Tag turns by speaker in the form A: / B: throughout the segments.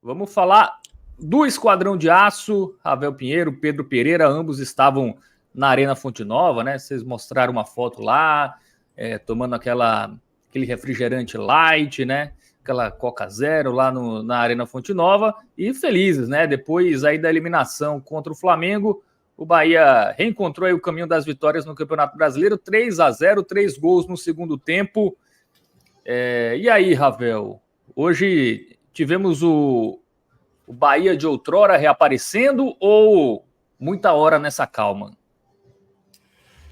A: Vamos falar do Esquadrão de Aço, Ravel Pinheiro, Pedro Pereira, ambos estavam na Arena Fonte Nova, né? Vocês mostraram uma foto lá, tomando aquele refrigerante light, né? Aquela Coca Zero lá na Arena Fonte Nova e felizes, né? Depois aí da eliminação contra o Flamengo, o Bahia reencontrou aí o caminho das vitórias no Campeonato Brasileiro, 3-0, 3 gols no segundo tempo. E aí, Ravel? Hoje tivemos o Bahia de outrora reaparecendo ou muita hora nessa calma?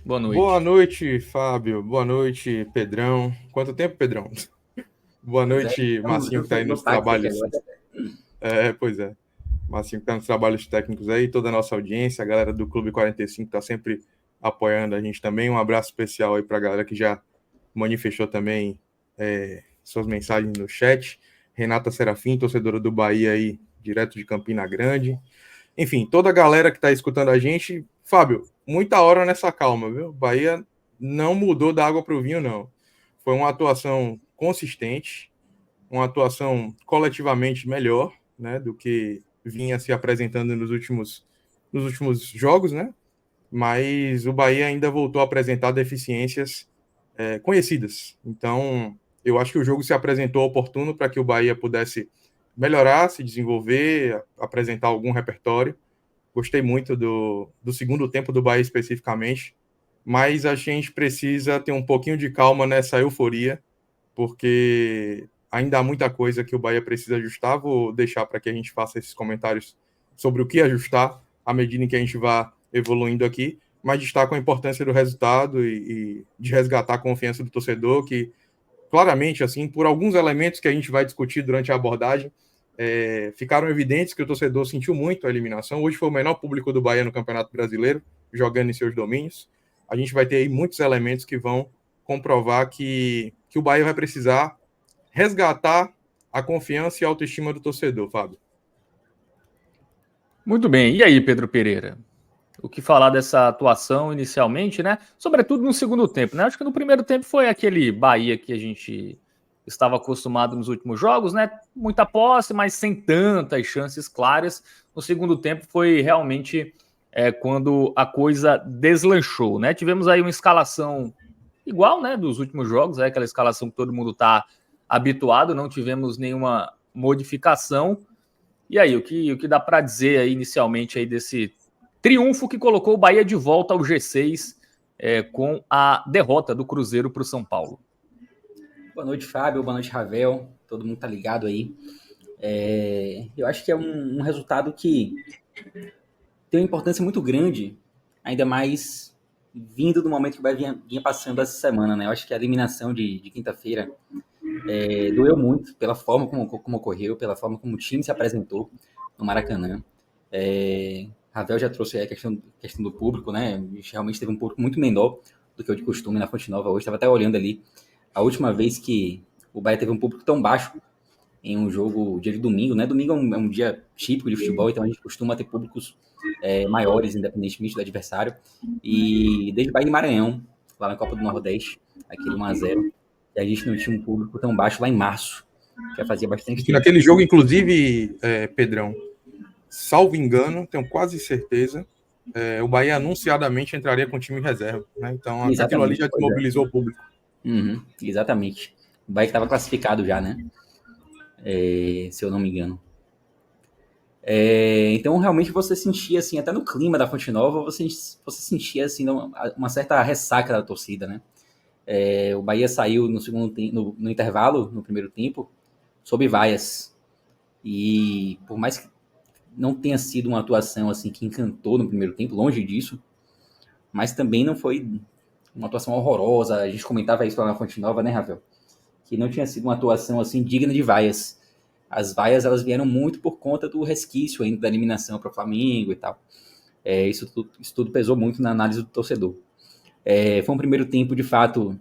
A: Boa noite.
B: Boa noite, Fábio. Boa noite, Pedrão. Quanto tempo, Pedrão? Boa noite, Marcinho, que está aí nos trabalhos. Pois é. Marcinho, que está nos trabalhos técnicos aí, toda a nossa audiência, a galera do Clube 45 está sempre apoiando a gente também. Um abraço especial aí para a galera que já manifestou também suas mensagens no chat. Renata Serafim, torcedora do Bahia aí, direto de Campina Grande. Enfim, toda a galera que está escutando a gente. Fábio, muita hora nessa calma, viu? Bahia não mudou da água para o vinho, não. Foi uma atuação consistente, uma atuação coletivamente melhor, né, do que vinha se apresentando nos últimos jogos, né? Mas o Bahia ainda voltou a apresentar deficiências conhecidas. Então, eu acho que o jogo se apresentou oportuno para que o Bahia pudesse melhorar, se desenvolver, apresentar algum repertório. Gostei muito do segundo tempo do Bahia especificamente, mas a gente precisa ter um pouquinho de calma nessa euforia, porque ainda há muita coisa que o Bahia precisa ajustar. Vou deixar para que a gente faça esses comentários sobre o que ajustar à medida em que a gente vá evoluindo aqui, mas destaco a importância do resultado e de resgatar a confiança do torcedor, que claramente, assim, por alguns elementos que a gente vai discutir durante a abordagem, ficaram evidentes que o torcedor sentiu muito a eliminação. Hoje foi o menor público do Bahia no Campeonato Brasileiro, jogando em seus domínios. A gente vai ter aí muitos elementos que vão comprovar que o Bahia vai precisar resgatar a confiança e a autoestima do torcedor, Fábio.
A: Muito bem. E aí, Pedro Pereira? O que falar dessa atuação inicialmente, né? Sobretudo no segundo tempo, né? Acho que no primeiro tempo foi aquele Bahia que a gente estava acostumado nos últimos jogos, né? Muita posse, mas sem tantas chances claras. No segundo tempo foi realmente quando a coisa deslanchou, né? Tivemos aí uma escalação igual, né? Dos últimos jogos, aquela escalação que todo mundo está habituado, não tivemos nenhuma modificação. E aí, o que dá para dizer aí inicialmente aí desse triunfo que colocou o Bahia de volta ao G6 com a derrota do Cruzeiro para o São Paulo?
C: Boa noite, Fábio. Boa noite, Ravel. Todo mundo tá ligado aí. Eu acho que é um resultado que tem uma importância muito grande, ainda mais vindo do momento que o Bahia vinha passando essa semana, né? Eu acho que a eliminação de quinta-feira doeu muito pela forma como ocorreu, pela forma como o time se apresentou no Maracanã. Ravel já trouxe aí a questão do público, né? A gente realmente teve um público muito menor do que o de costume na Fonte Nova hoje. Estava até olhando ali a última vez que o Bahia teve um público tão baixo em um jogo dia de domingo, né? Domingo é um dia típico de futebol, então a gente costuma ter públicos maiores, independentemente do adversário. E desde Bahia e Maranhão, lá na Copa do Nordeste, aquele 1-0, e a gente não tinha um público tão baixo lá em março. Já fazia bastante tempo.
B: Naquele jogo, inclusive, Pedrão, salvo engano, tenho quase certeza, o Bahia anunciadamente entraria com o time reserva, né? Então, aquilo ali já desmobilizou o público.
C: Exatamente. O Bahia estava classificado já, né? Se eu não me engano. Então, realmente, você sentia, assim, até no clima da Fonte Nova, você sentia, assim, uma certa ressaca da torcida, né? O Bahia saiu no intervalo, no primeiro tempo, sob vaias. E por mais que não tenha sido uma atuação, assim, que encantou no primeiro tempo, longe disso, mas também não foi uma atuação horrorosa. A gente comentava isso lá na Fonte Nova, né, Ravel? Que não tinha sido uma atuação, assim, digna de vaias. As vaias, elas vieram muito por conta do resquício ainda da eliminação para o Flamengo e tal. Isso tudo pesou muito na análise do torcedor. Foi um primeiro tempo, de fato,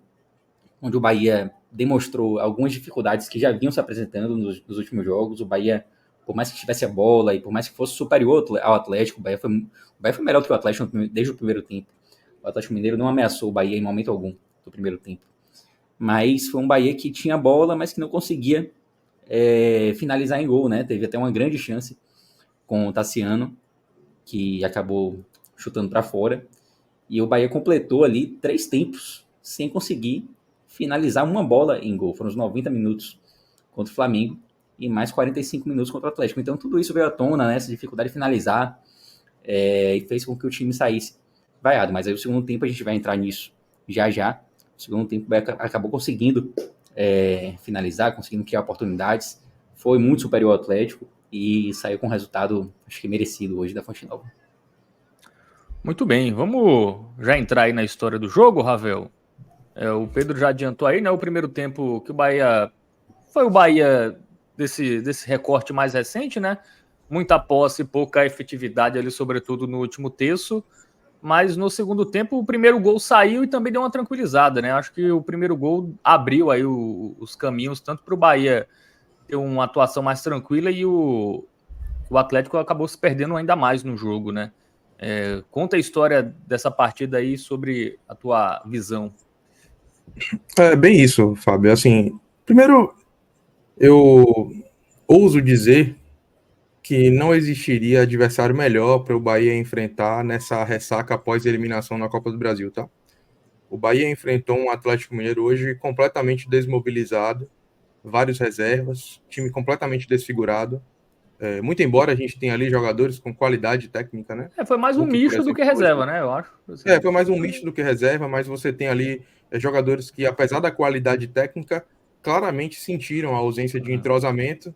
C: onde o Bahia demonstrou algumas dificuldades que já vinham se apresentando nos últimos jogos. O Bahia, por mais que tivesse a bola e por mais que fosse superior ao Atlético, o Bahia foi melhor que o Atlético desde o primeiro tempo. O Atlético Mineiro não ameaçou o Bahia em momento algum do primeiro tempo. Mas foi um Bahia que tinha bola, mas que não conseguia finalizar em gol, né? Teve até uma grande chance com o Tassiano, que acabou chutando para fora. E o Bahia completou ali 3 tempos sem conseguir finalizar uma bola em gol. Foram os 90 minutos contra o Flamengo e mais 45 minutos contra o Atlético. Então tudo isso veio à tona, né? Essa dificuldade de finalizar, e fez com que o time saísse vaiado. Mas aí o segundo tempo a gente vai entrar nisso já. O segundo tempo o Bahia acabou conseguindo finalizar, conseguindo criar oportunidades. Foi muito superior ao Atlético e saiu com um resultado, acho que merecido hoje da Fonte Nova.
A: Muito bem, vamos já entrar aí na história do jogo, Ravel. O Pedro já adiantou aí, né? O primeiro tempo que o Bahia... Foi o Bahia desse recorte mais recente, né? Muita posse, pouca efetividade ali, sobretudo no último terço. Mas no segundo tempo o primeiro gol saiu e também deu uma tranquilizada, né? Acho que o primeiro gol abriu aí os caminhos, tanto para o Bahia ter uma atuação mais tranquila e o Atlético acabou se perdendo ainda mais no jogo, né? Conta a história dessa partida aí sobre a tua visão.
B: É bem isso, Fábio. Assim, primeiro, eu ouso dizer que não existiria adversário melhor para o Bahia enfrentar nessa ressaca após a eliminação na Copa do Brasil, tá? O Bahia enfrentou um Atlético Mineiro hoje completamente desmobilizado, vários reservas, time completamente desfigurado. Muito embora a gente tenha ali jogadores com qualidade técnica, né?
A: Foi mais um misto do que reserva, né? Eu acho.
B: Foi mais um misto do que reserva, mas você tem ali jogadores que, apesar da qualidade técnica, claramente sentiram a ausência de entrosamento.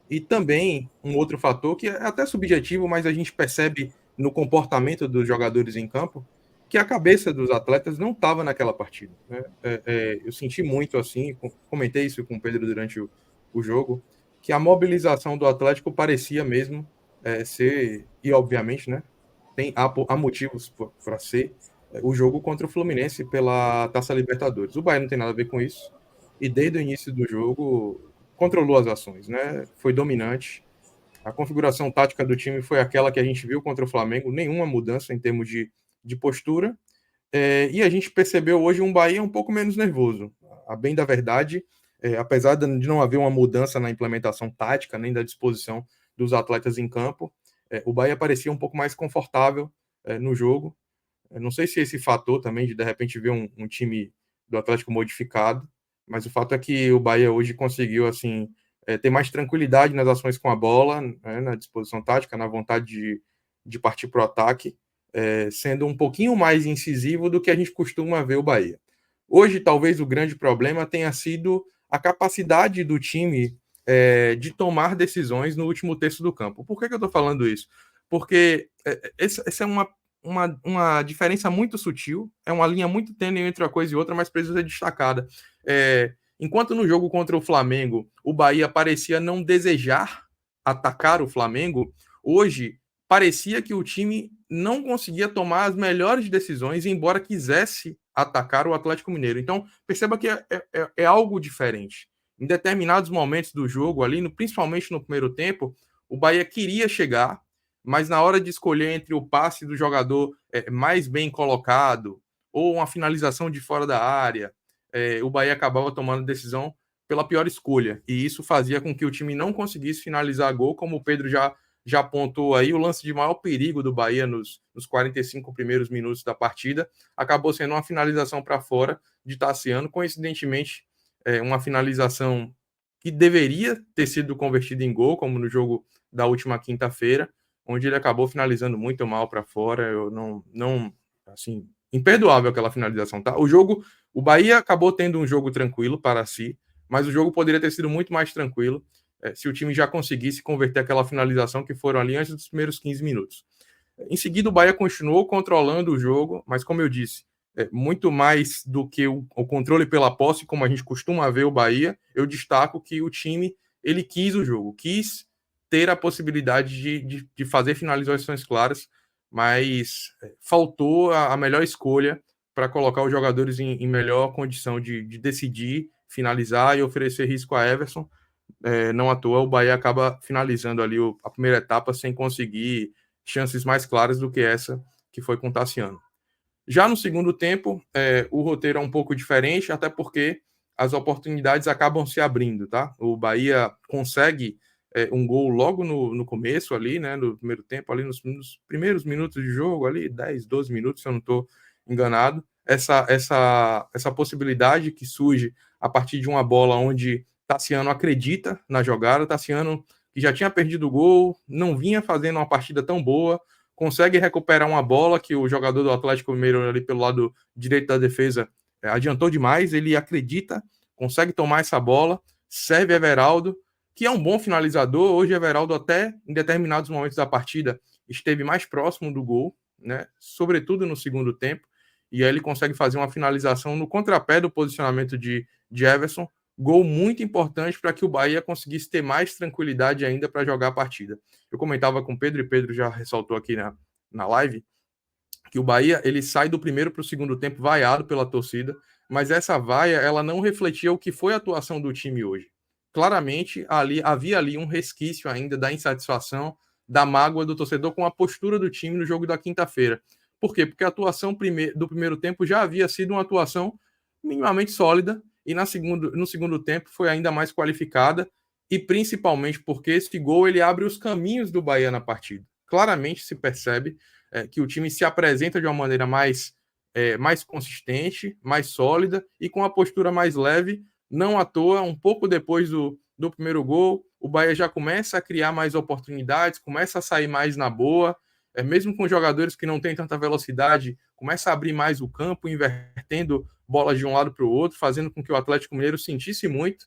B: E também um outro fator que é até subjetivo, mas a gente percebe no comportamento dos jogadores em campo, que a cabeça dos atletas não estava naquela partida, né? Eu senti muito assim, comentei isso com o Pedro durante o jogo, que a mobilização do Atlético parecia mesmo ser, e obviamente, né, há motivos para ser, o jogo contra o Fluminense pela Taça Libertadores. O Bahia não tem nada a ver com isso, e desde o início do jogo controlou as ações, né? Foi dominante. A configuração tática do time foi aquela que a gente viu contra o Flamengo, nenhuma mudança em termos de postura. E a gente percebeu hoje um Bahia um pouco menos nervoso. A bem da verdade, apesar de não haver uma mudança na implementação tática, nem da disposição dos atletas em campo, o Bahia parecia um pouco mais confortável no jogo. Não sei se esse fator também de repente ver um time do Atlético modificado, mas o fato é que o Bahia hoje conseguiu assim ter mais tranquilidade nas ações com a bola, né, na disposição tática, na vontade de partir para o ataque, sendo um pouquinho mais incisivo do que a gente costuma ver o Bahia. Hoje, talvez o grande problema tenha sido a capacidade do time de tomar decisões no último terço do campo. Por que eu estou falando isso? Porque essa é uma diferença muito sutil, é uma linha muito tênue entre uma coisa e outra, mas precisa ser destacada. Enquanto no jogo contra o Flamengo, o Bahia parecia não desejar atacar o Flamengo, hoje parecia que o time não conseguia tomar as melhores decisões, embora quisesse atacar o Atlético Mineiro. Então, perceba que é algo diferente. Em determinados momentos do jogo, ali, principalmente no primeiro tempo, o Bahia queria chegar, mas na hora de escolher entre o passe do jogador mais bem colocado ou uma finalização de fora da área, o Bahia acabava tomando decisão pela pior escolha. E isso fazia com que o time não conseguisse finalizar gol, como o Pedro já apontou aí. O lance de maior perigo do Bahia nos 45 primeiros minutos da partida acabou sendo uma finalização para fora de Tassiano, coincidentemente uma finalização que deveria ter sido convertida em gol, como no jogo da última quinta-feira, onde ele acabou finalizando muito mal para fora. Eu não assim, imperdoável aquela finalização, tá? O Bahia acabou tendo um jogo tranquilo para si, mas o jogo poderia ter sido muito mais tranquilo se o time já conseguisse converter aquela finalização que foram ali antes dos primeiros 15 minutos. Em seguida, o Bahia continuou controlando o jogo, mas como eu disse, muito mais do que o controle pela posse, como a gente costuma ver o Bahia, eu destaco que o time ele quis o jogo, quis ter a possibilidade de fazer finalizações claras, mas faltou a melhor escolha para colocar os jogadores em melhor condição de decidir, finalizar e oferecer risco a Everson. Não à toa, o Bahia acaba finalizando ali a primeira etapa sem conseguir chances mais claras do que essa que foi com o Tassiano. Já no segundo tempo, o roteiro é um pouco diferente, até porque as oportunidades acabam se abrindo, tá? O Bahia consegue um gol logo no começo ali, né, no primeiro tempo, ali nos primeiros minutos de jogo, ali 10, 12 minutos, se eu não estou enganado. Essa possibilidade que surge a partir de uma bola onde Tassiano acredita na jogada, Tassiano, que já tinha perdido o gol, não vinha fazendo uma partida tão boa, consegue recuperar uma bola que o jogador do Atlético Mineiro ali pelo lado direito da defesa adiantou demais, ele acredita, consegue tomar essa bola, serve Everaldo, que é um bom finalizador. Hoje Everaldo até em determinados momentos da partida esteve mais próximo do gol, né? Sobretudo no segundo tempo, e aí ele consegue fazer uma finalização no contrapé do posicionamento de Everson, gol muito importante para que o Bahia conseguisse ter mais tranquilidade ainda para jogar a partida. Eu comentava com o Pedro, e Pedro já ressaltou aqui na live, que o Bahia ele sai do primeiro para o segundo tempo vaiado pela torcida, mas essa vaia ela não refletia o que foi a atuação do time hoje. Claramente havia ali um resquício ainda da insatisfação, da mágoa do torcedor com a postura do time no jogo da quinta-feira. Por quê? Porque a atuação do primeiro tempo já havia sido uma atuação minimamente sólida, e no segundo tempo foi ainda mais qualificada, e principalmente porque esse gol ele abre os caminhos do Bahia na partida. Claramente se percebe que o time se apresenta de uma maneira mais consistente, mais sólida e com a postura mais leve. Não à toa, um pouco depois do primeiro gol, o Bahia já começa a criar mais oportunidades, começa a sair mais na boa, mesmo com jogadores que não têm tanta velocidade, começa a abrir mais o campo, invertendo bolas de um lado para o outro, fazendo com que o Atlético Mineiro sentisse muito.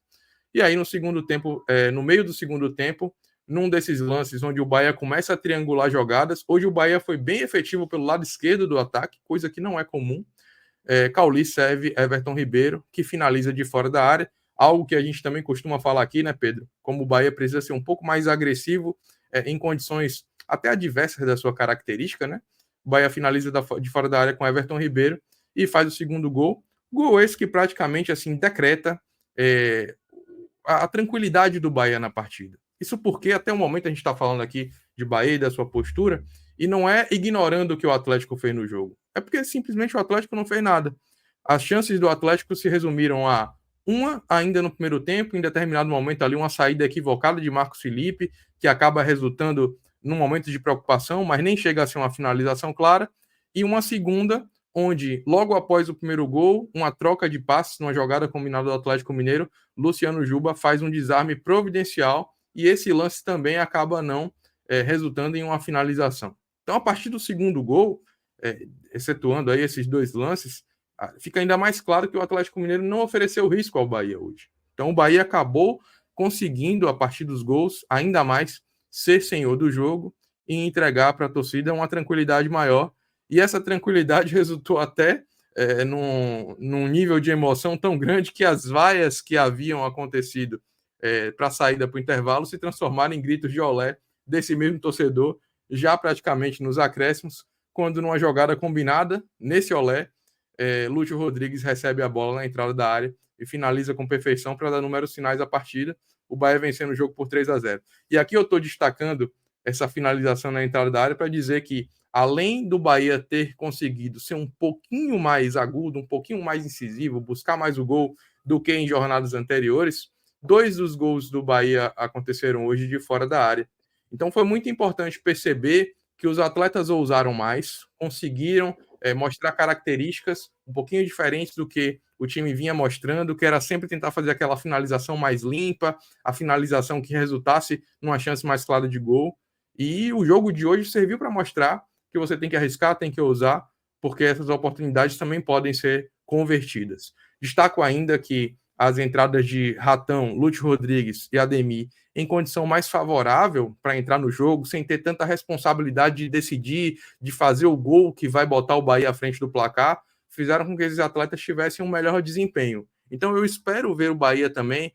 B: E aí no segundo tempo, no meio do segundo tempo, num desses lances onde o Bahia começa a triangular jogadas, hoje o Bahia foi bem efetivo pelo lado esquerdo do ataque, coisa que não é comum. Cauli serve Everton Ribeiro, que finaliza de fora da área, algo que a gente também costuma falar aqui, né, Pedro? Como o Bahia precisa ser um pouco mais agressivo em condições até adversas da sua característica, né? O Bahia finaliza de fora da área com Everton Ribeiro e faz o segundo gol. Gol esse que praticamente assim decreta a tranquilidade do Bahia na partida. Isso porque até o momento a gente está falando aqui de Bahia e da sua postura, e não é ignorando o que o Atlético fez no jogo. É porque simplesmente o Atlético não fez nada. As chances do Atlético se resumiram a uma ainda no primeiro tempo, em determinado momento ali uma saída equivocada de Marcos Felipe, que acaba resultando num momento de preocupação, mas nem chega a ser uma finalização clara, e uma segunda, onde logo após o primeiro gol, uma troca de passes numa jogada combinada do Atlético Mineiro, Luciano Juba faz um desarme providencial, e esse lance também acaba não resultando em uma finalização. Então, a partir do segundo gol, excetuando aí esses dois lances, fica ainda mais claro que o Atlético Mineiro não ofereceu risco ao Bahia hoje. Então, o Bahia acabou conseguindo, a partir dos gols, ainda mais ser senhor do jogo e entregar para a torcida uma tranquilidade maior. E essa tranquilidade resultou até num nível de emoção tão grande que as vaias que haviam acontecido para a saída para o intervalo se transformaram em gritos de olé desse mesmo torcedor, já praticamente nos acréscimos, quando numa jogada combinada, nesse olé, Lúcio Rodrigues recebe a bola na entrada da área e finaliza com perfeição para dar números finais à partida, o Bahia vencendo o jogo por 3-0. E aqui eu estou destacando essa finalização na entrada da área para dizer que, além do Bahia ter conseguido ser um pouquinho mais agudo, um pouquinho mais incisivo, buscar mais o gol do que em jornadas anteriores, 2 dos gols do Bahia aconteceram hoje de fora da área. Então foi muito importante perceber que os atletas ousaram mais, conseguiram mostrar características um pouquinho diferentes do que o time vinha mostrando, que era sempre tentar fazer aquela finalização mais limpa, a finalização que resultasse numa chance mais clara de gol. E o jogo de hoje serviu para mostrar que você tem que arriscar, tem que ousar, porque essas oportunidades também podem ser convertidas. Destaco ainda que as entradas de Ratão, Lúcio Rodrigues e Ademir em condição mais favorável para entrar no jogo, sem ter tanta responsabilidade de decidir, de fazer o gol que vai botar o Bahia à frente do placar, fizeram com que esses atletas tivessem um melhor desempenho. Então eu espero ver o Bahia também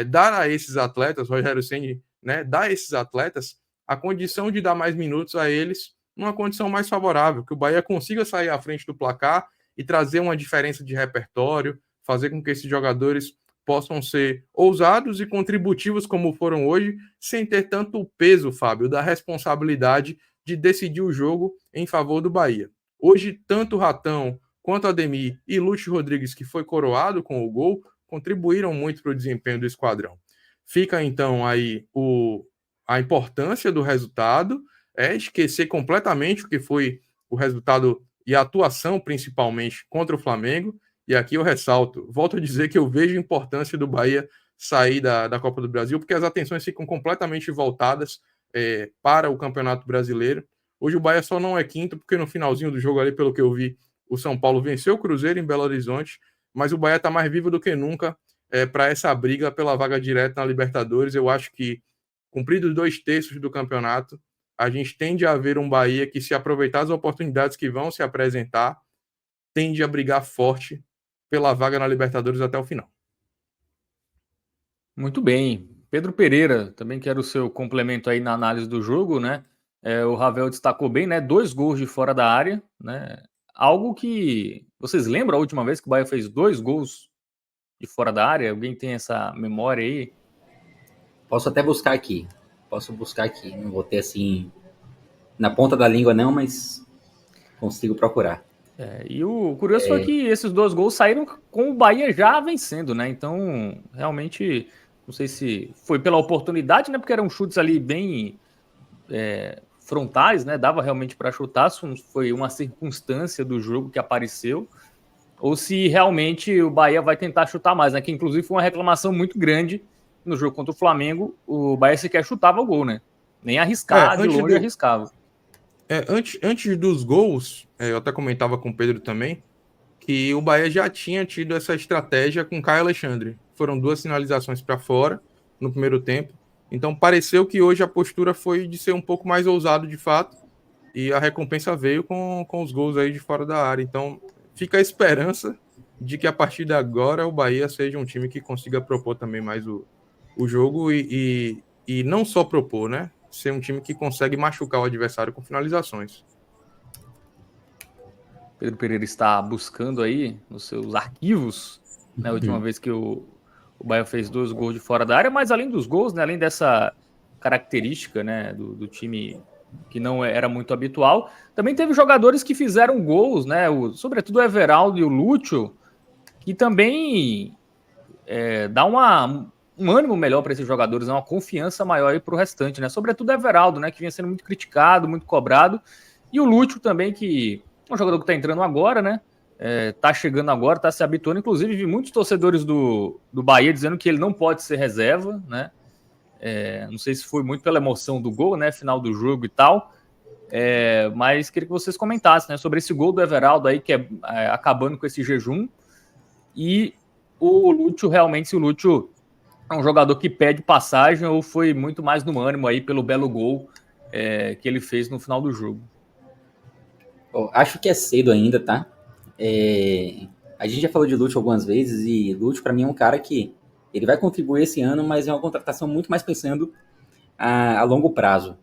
B: dar a esses atletas, Rogério Ceni, né, dar a esses atletas a condição de dar mais minutos a eles, numa condição mais favorável, que o Bahia consiga sair à frente do placar e trazer uma diferença de repertório, fazer com que esses jogadores possam ser ousados e contributivos como foram hoje, sem ter tanto o peso, Fábio, da responsabilidade de decidir o jogo em favor do Bahia. Hoje, tanto o Ratão, quanto Ademir e Lúcio Rodrigues, que foi coroado com o gol, contribuíram muito para o desempenho do esquadrão. Fica, então, aí a importância do resultado, esquecer completamente o que foi o resultado e a atuação, principalmente, contra o Flamengo. E aqui eu ressalto, volto a dizer que eu vejo a importância do Bahia sair da Copa do Brasil, porque as atenções ficam completamente voltadas para o Campeonato Brasileiro. Hoje o Bahia só não é quinto, porque no finalzinho do jogo ali, pelo que eu vi, o São Paulo venceu o Cruzeiro em Belo Horizonte, mas o Bahia está mais vivo do que nunca para essa briga pela vaga direta na Libertadores. Eu acho que, cumpridos 2/3 do campeonato, a gente tende a ver um Bahia que, se aproveitar as oportunidades que vão se apresentar, tende a brigar forte pela vaga na Libertadores até o final.
A: Muito bem. Pedro Pereira, também quero o seu complemento aí na análise do jogo, né? O Ravel destacou bem, né? 2 gols de fora da área, né? Algo que... Vocês lembram a última vez que o Bahia fez 2 gols de fora da área? Alguém tem essa memória aí?
C: Posso até buscar aqui. Não vou ter assim na ponta da língua não, mas consigo procurar.
A: E o curioso foi que esses 2 gols saíram com o Bahia já vencendo, né? Então, realmente, não sei se foi pela oportunidade, né? Porque eram chutes ali bem frontais, né? Dava realmente para chutar, foi uma circunstância do jogo que apareceu, ou se realmente o Bahia vai tentar chutar mais, né? Que inclusive foi uma reclamação muito grande no jogo contra o Flamengo, o Bahia sequer chutava o gol, né? Nem arriscar, de longe arriscava.
B: Antes dos gols, eu até comentava com o Pedro também, que o Bahia já tinha tido essa estratégia com o Caio Alexandre. Foram 2 finalizações para fora no primeiro tempo. Então pareceu que hoje a postura foi de ser um pouco mais ousado de fato, e a recompensa veio com os gols aí de fora da área. Então fica a esperança de que a partir de agora o Bahia seja um time que consiga propor também mais o jogo e não só propor, né? Ser um time que consegue machucar o adversário com finalizações.
A: Pedro Pereira está buscando aí nos seus arquivos, né, a última vez que o Bahia fez 2 gols de fora da área, mas além dos gols, né, além dessa característica, né, do time que não era muito habitual, também teve jogadores que fizeram gols, né, sobretudo o Everaldo e o Lúcio, que também dá um ânimo melhor para esses jogadores, uma confiança maior aí para o restante, né, sobretudo o Everaldo, né, que vinha sendo muito criticado, muito cobrado, e o Lúcio também, que é um jogador que está entrando agora, né? Tá chegando agora, tá se habituando. Inclusive, vi muitos torcedores do Bahia dizendo que ele não pode ser reserva, né? Não sei se foi muito pela emoção do gol, né? Final do jogo e tal. Mas queria que vocês comentassem, né, sobre esse gol do Everaldo aí, que acabando com esse jejum. E o Lúcio, realmente, se o Lúcio é um jogador que pede passagem ou foi muito mais no ânimo aí pelo belo gol que ele fez no final do jogo.
C: Acho que é cedo ainda, tá? A gente já falou de Lúcio algumas vezes e Lúcio, para mim, é um cara que ele vai contribuir esse ano, mas é uma contratação muito mais pensando a longo prazo.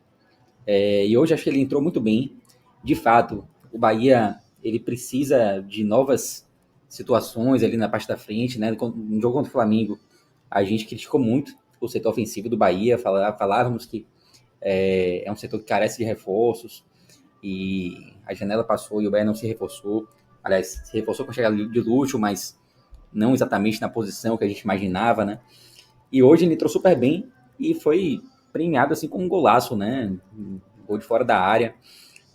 C: E hoje acho que ele entrou muito bem. De fato, o Bahia ele precisa de novas situações ali na parte da frente, né? No jogo contra o Flamengo, a gente criticou muito o setor ofensivo do Bahia, falávamos que é um setor que carece de reforços, e a janela passou e o Bahia não se reforçou. Aliás, se reforçou com a chegada de Lúcio, mas não exatamente na posição que a gente imaginava, né? E hoje ele entrou super bem e foi premiado assim com um golaço, né? Um gol de fora da área.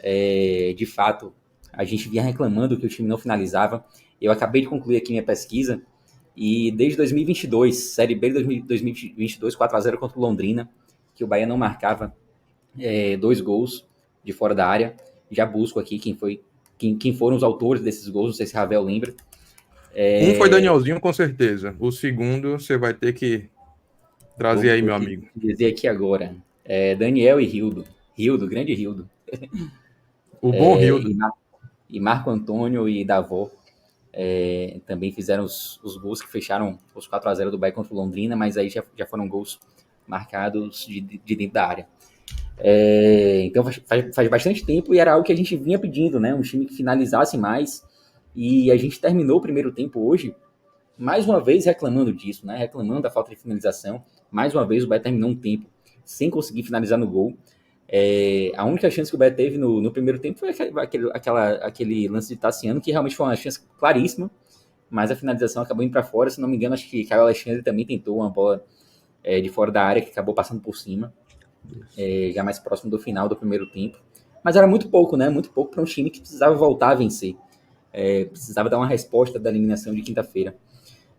C: De fato, a gente vinha reclamando que o time não finalizava. Eu acabei de concluir aqui minha pesquisa e desde 2022, Série B de 2022, 4-0 contra o Londrina, que o Bahia não marcava 2 gols de fora da área. Já busco aqui quem foram os autores desses gols, não sei se Ravel lembra.
B: Um foi Danielzinho, com certeza. O segundo você vai ter que trazer aí, meu amigo.
C: Dizer aqui agora. Daniel e Rildo, grande Rildo.
B: O bom Rildo.
C: E Marco Antônio e Davó também fizeram os gols que fecharam os 4-0 do Bahia contra o Londrina, mas aí já foram gols marcados de dentro da área. Então faz bastante tempo e era algo que a gente vinha pedindo, né? Um time que finalizasse mais, e a gente terminou o primeiro tempo hoje mais uma vez reclamando disso, né? Reclamando da falta de finalização. Mais uma vez o Bahia terminou um tempo sem conseguir finalizar no gol. A única chance que o Bahia teve no primeiro tempo foi aquele lance de Tassiano, que realmente foi uma chance claríssima, mas a finalização acabou indo para fora. Se não me engano, acho que Caio Alexandre também tentou uma bola de fora da área que acabou passando por cima, já mais próximo do final do primeiro tempo. Mas era muito pouco, né? Muito pouco para um time que precisava voltar a vencer. Precisava dar uma resposta da eliminação de quinta-feira.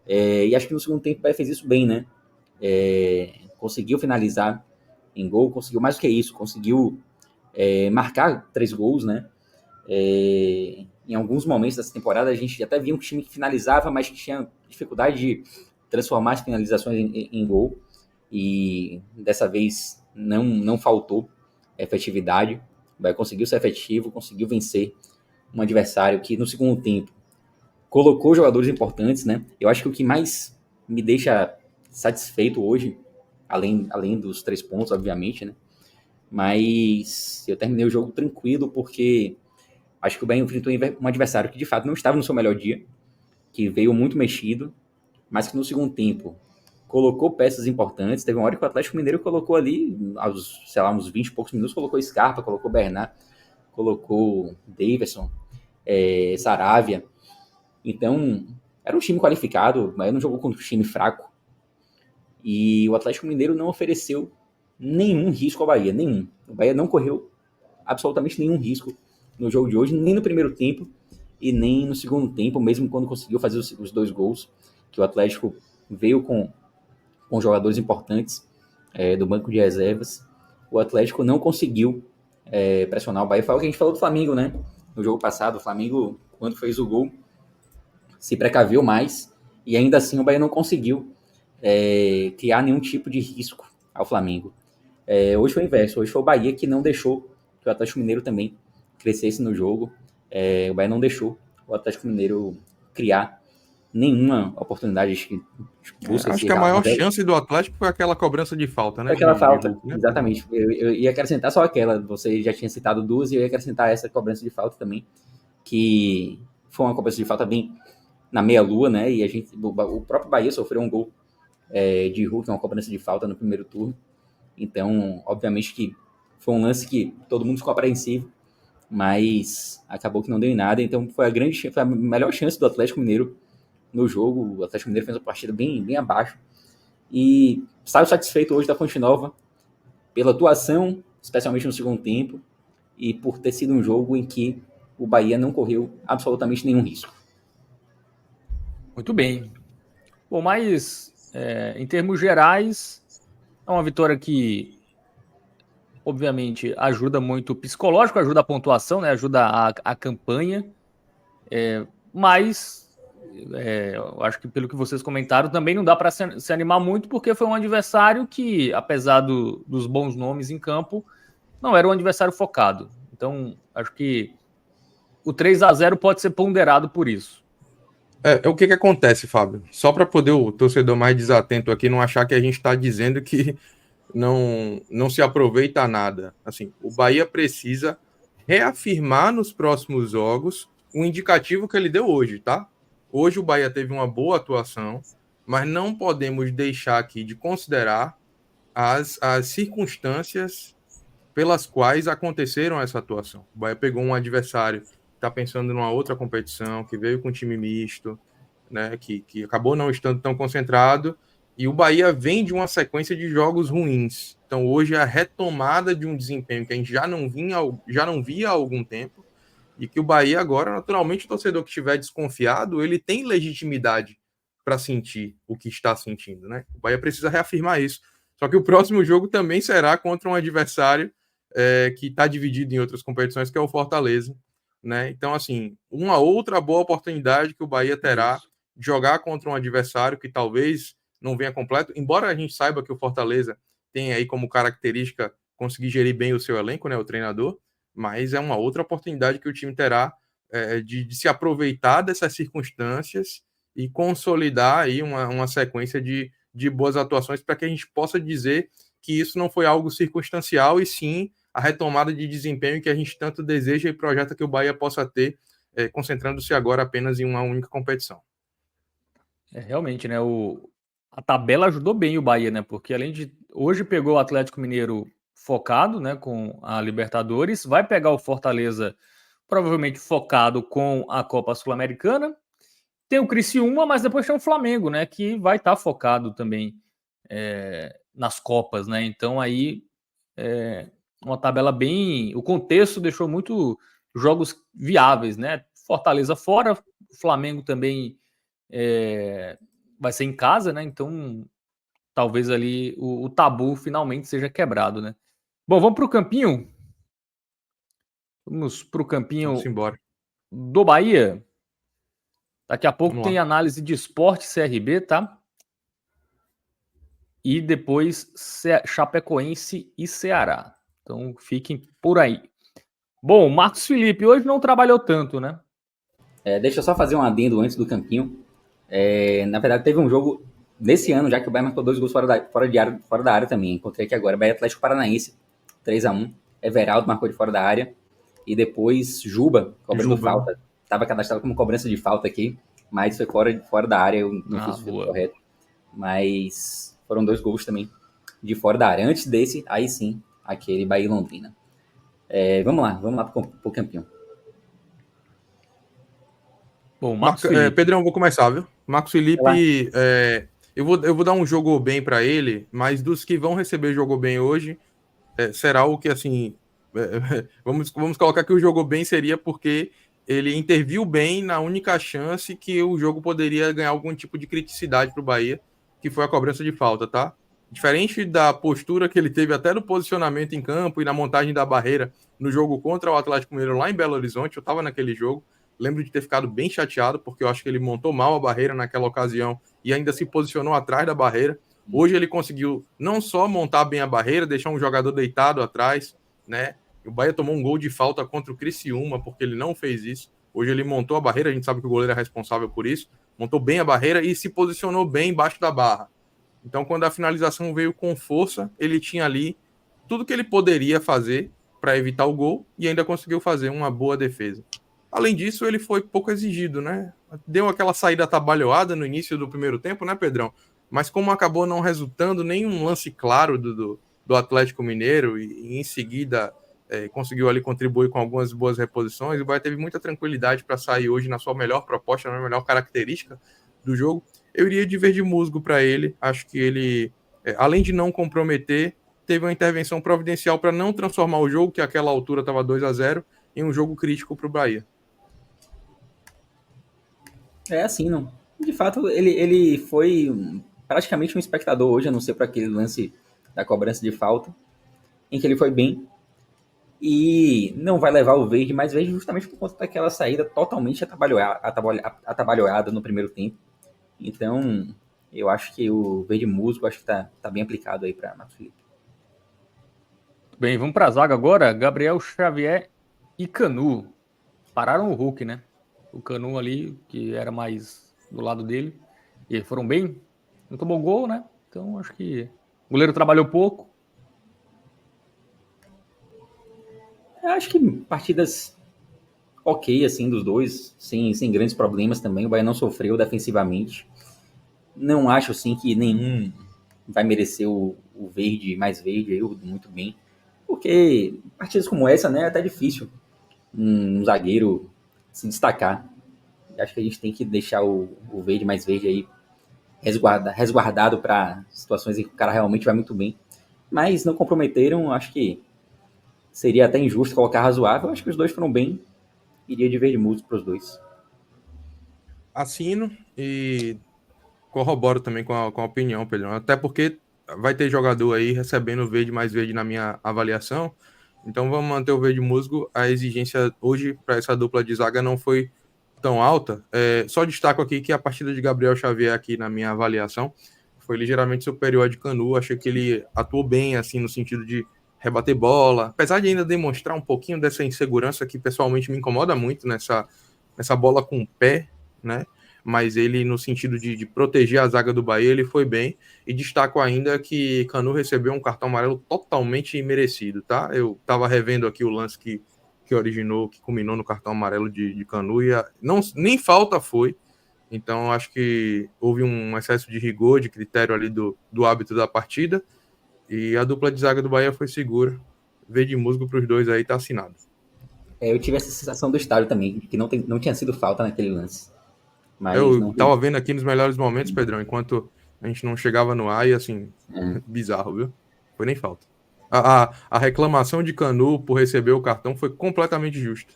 C: E acho que no segundo tempo o Bahia fez isso bem, né? Conseguiu finalizar em gol, conseguiu mais do que isso, conseguiu marcar 3 gols, né? Em alguns momentos dessa temporada a gente até via um time que finalizava, mas que tinha dificuldade de transformar as finalizações em gol, e dessa vez não faltou efetividade. O Bahia conseguiu ser efetivo, conseguiu vencer um adversário que no segundo tempo colocou jogadores importantes, né? Eu acho que o que mais me deixa satisfeito hoje, além dos 3 pontos, obviamente, né? Mas eu terminei o jogo tranquilo porque acho que o Bahia enfrentou um adversário que de fato não estava no seu melhor dia, que veio muito mexido, mas que no segundo tempo colocou peças importantes. Teve uma hora que o Atlético Mineiro colocou ali, uns 20 e poucos minutos, colocou Scarpa, colocou Bernard, colocou Daverson, Saravia. Então, era um time qualificado, mas não jogou contra um time fraco. E o Atlético Mineiro não ofereceu nenhum risco ao Bahia, nenhum. O Bahia não correu absolutamente nenhum risco no jogo de hoje, nem no primeiro tempo e nem no segundo tempo, mesmo quando conseguiu fazer os 2 gols, que o Atlético veio com jogadores importantes do banco de reservas. O Atlético não conseguiu pressionar o Bahia. Foi o que a gente falou do Flamengo, né? No jogo passado, o Flamengo, quando fez o gol, se precaveu mais, e ainda assim o Bahia não conseguiu criar nenhum tipo de risco ao Flamengo. Hoje foi o inverso, hoje foi o Bahia que não deixou que o Atlético Mineiro também crescesse no jogo. O Bahia não deixou o Atlético Mineiro criar nenhuma oportunidade.
B: Acho que a maior chance do Atlético foi aquela cobrança de falta, né?
C: Foi aquela falta, né? Exatamente. Eu ia acrescentar só aquela, você já tinha citado 2, e eu ia acrescentar essa cobrança de falta também, que foi uma cobrança de falta bem na meia-lua, né? E o próprio Bahia sofreu um gol de Hulk, uma cobrança de falta no primeiro turno. Então, obviamente que foi um lance que todo mundo ficou apreensivo, mas acabou que não deu em nada. Então, foi a melhor chance do Atlético Mineiro no jogo. O Atlético Mineiro fez uma partida bem abaixo. E saiu satisfeito hoje da Fonte Nova pela atuação, especialmente no segundo tempo, e por ter sido um jogo em que o Bahia não correu absolutamente nenhum risco.
A: Muito bem. Bom, mas em termos gerais, é uma vitória que obviamente ajuda muito o psicológico, ajuda a pontuação, né? Ajuda a campanha, mas eu acho que pelo que vocês comentaram, também não dá para se animar muito, porque foi um adversário que, apesar dos bons nomes em campo, não era um adversário focado. Então, acho que o 3-0 pode ser ponderado por isso.
B: O que acontece, Fábio? Só para poder o torcedor mais desatento aqui não achar que a gente está dizendo que não se aproveita nada. Assim, o Bahia precisa reafirmar nos próximos jogos o indicativo que ele deu hoje, tá? Hoje o Bahia teve uma boa atuação, mas não podemos deixar aqui de considerar as circunstâncias pelas quais aconteceram essa atuação. O Bahia pegou um adversário que está pensando numa outra competição, que veio com um time misto, né, que acabou não estando tão concentrado, e o Bahia vem de uma sequência de jogos ruins. Então hoje a retomada de um desempenho que a gente já não via há algum tempo, e que o Bahia agora, naturalmente, o torcedor que estiver desconfiado, ele tem legitimidade para sentir o que está sentindo, né? O Bahia precisa reafirmar isso. Só que o próximo jogo também será contra um adversário que está dividido em outras competições, que é o Fortaleza, né? Então, assim, uma outra boa oportunidade que o Bahia terá de jogar contra um adversário que talvez não venha completo, embora a gente saiba que o Fortaleza tem aí como característica conseguir gerir bem o seu elenco, né, o treinador, mas é uma outra oportunidade que o time terá de se aproveitar dessas circunstâncias e consolidar aí uma sequência de boas atuações para que a gente possa dizer que isso não foi algo circunstancial e sim a retomada de desempenho que a gente tanto deseja e projeta que o Bahia possa ter, concentrando-se agora apenas em uma única competição.
A: Realmente, né? A tabela ajudou bem o Bahia, né? Porque além de hoje pegou o Atlético Mineiro focado, né, com a Libertadores, vai pegar o Fortaleza provavelmente focado com a Copa Sul-Americana. tem o Criciúma, mas depois tem o Flamengo, né? Que vai estar focado também nas Copas, né? Então aí uma tabela bem... O contexto deixou muito jogos viáveis, né? Fortaleza fora, o Flamengo também vai ser em casa, né? Então talvez ali o tabu finalmente seja quebrado, né? Bom, vamos para o campinho? Vamos para o campinho
B: Vamos embora.
A: do Bahia. Daqui a pouco
B: Vamos
A: tem
B: lá.
A: análise de Sport CRB, tá? E depois Chapecoense e Ceará. Então fiquem por aí. Bom, Marcos Felipe hoje não trabalhou tanto, né?
C: Deixa eu só fazer um adendo antes do campinho. Na verdade, teve um jogo nesse ano, já que o Bahia marcou 2 gols fora da área também. Encontrei aqui agora. Bahia Atlético Paranaense, 3-1. Everaldo marcou de fora da área. E depois Juba, cobrando falta. Estava cadastrado como cobrança de falta aqui, mas foi fora da área. Eu não fiz o filtro correto. Mas foram 2 gols também de fora da área. Antes desse, aí sim, aquele Bahia e Londrina. Vamos lá pro campeão.
B: Bom, Pedrão, vou começar, viu? Marcos Felipe, eu vou dar um jogou bem para ele, mas dos que vão receber jogou bem hoje, será o que, assim, vamos colocar que o jogou bem seria porque ele interviu bem na única chance que o jogo poderia ganhar algum tipo de criticidade para o Bahia, que foi a cobrança de falta, tá? Diferente da postura que ele teve até no posicionamento em campo e na montagem da barreira no jogo contra o Atlético Mineiro lá em Belo Horizonte, eu estava naquele jogo, lembro de ter ficado bem chateado, porque eu acho que ele montou mal a barreira naquela ocasião e ainda se posicionou atrás da barreira. Hoje ele conseguiu não só montar bem a barreira, deixar um jogador deitado atrás, né? O Bahia tomou um gol de falta contra o Criciúma, porque ele não fez isso. Hoje ele montou a barreira, a gente sabe que o goleiro é responsável por isso, montou bem a barreira e se posicionou bem embaixo da barra. Então, quando a finalização veio com força, ele tinha ali tudo que ele poderia fazer para evitar o gol e ainda conseguiu fazer uma boa defesa. Além disso, ele foi pouco exigido, né? Deu aquela saída atabalhoada no início do primeiro tempo, né, Pedrão? Mas como acabou não resultando nenhum lance claro do Atlético Mineiro e em seguida conseguiu ali contribuir com algumas boas reposições, o Bahia teve muita tranquilidade para sair hoje na sua melhor proposta, na melhor característica do jogo. Eu iria de verde musgo para ele. Acho que ele, além de não comprometer, teve uma intervenção providencial para não transformar o jogo, que àquela altura estava 2-0, em um jogo crítico para o Bahia.
C: Assim, não. De fato, ele foi praticamente um espectador hoje, a não ser para aquele lance da cobrança de falta, em que ele foi bem. E não vai levar o verde, mas verde justamente por conta daquela saída totalmente atabalhoada no primeiro tempo. Então, eu acho que o verde musgo acho que tá bem aplicado aí para Marcos Felipe.
A: Bem, vamos para a zaga agora. Gabriel Xavier e Canu. Pararam o Hulk, né? O Canu ali, que era mais do lado dele. E foram bem. Não tomou gol, né? Então, acho que o goleiro trabalhou pouco.
C: Eu acho que partidas ok, assim, dos dois, sem grandes problemas também. O Bahia não sofreu defensivamente. Não acho, assim, que nenhum vai merecer o verde, mais verde, aí, muito bem. Porque partidas como essa, né, é até difícil um zagueiro se destacar. Acho que a gente tem que deixar o verde, mais verde aí resguardado para situações em que o cara realmente vai muito bem. Mas não comprometeram, acho que seria até injusto colocar razoável. Acho que os dois foram bem. Iria de verde musgo para os dois.
B: Assino e corroboro também com a opinião, Pedro. Até porque vai ter jogador aí recebendo verde mais verde na minha avaliação. Então vamos manter o verde musgo. A exigência hoje para essa dupla de zaga não foi tão alta. Só destaco aqui que a partida de Gabriel Xavier aqui na minha avaliação foi ligeiramente superior à de Canu. Achei que ele atuou bem, assim, no sentido de rebater bola, apesar de ainda demonstrar um pouquinho dessa insegurança que pessoalmente me incomoda muito nessa bola com o pé, né? Mas ele, no sentido de proteger a zaga do Bahia, ele foi bem. E destaco ainda que Canu recebeu um cartão amarelo totalmente imerecido, tá? Eu tava revendo aqui o lance que originou, que culminou no cartão amarelo de Canu, e nem falta foi. Então, acho que houve um excesso de rigor, de critério ali do hábito da partida. E a dupla de zaga do Bahia foi segura. Verde musgo para os dois aí, tá assinado.
C: Eu tive essa sensação do estádio também, que não tinha sido falta naquele lance. Mas
B: Eu
C: não...
B: tava vendo aqui nos melhores momentos, Pedrão, enquanto a gente não chegava no ar e assim, bizarro, viu? Foi nem falta. A reclamação de Canu por receber o cartão foi completamente justa.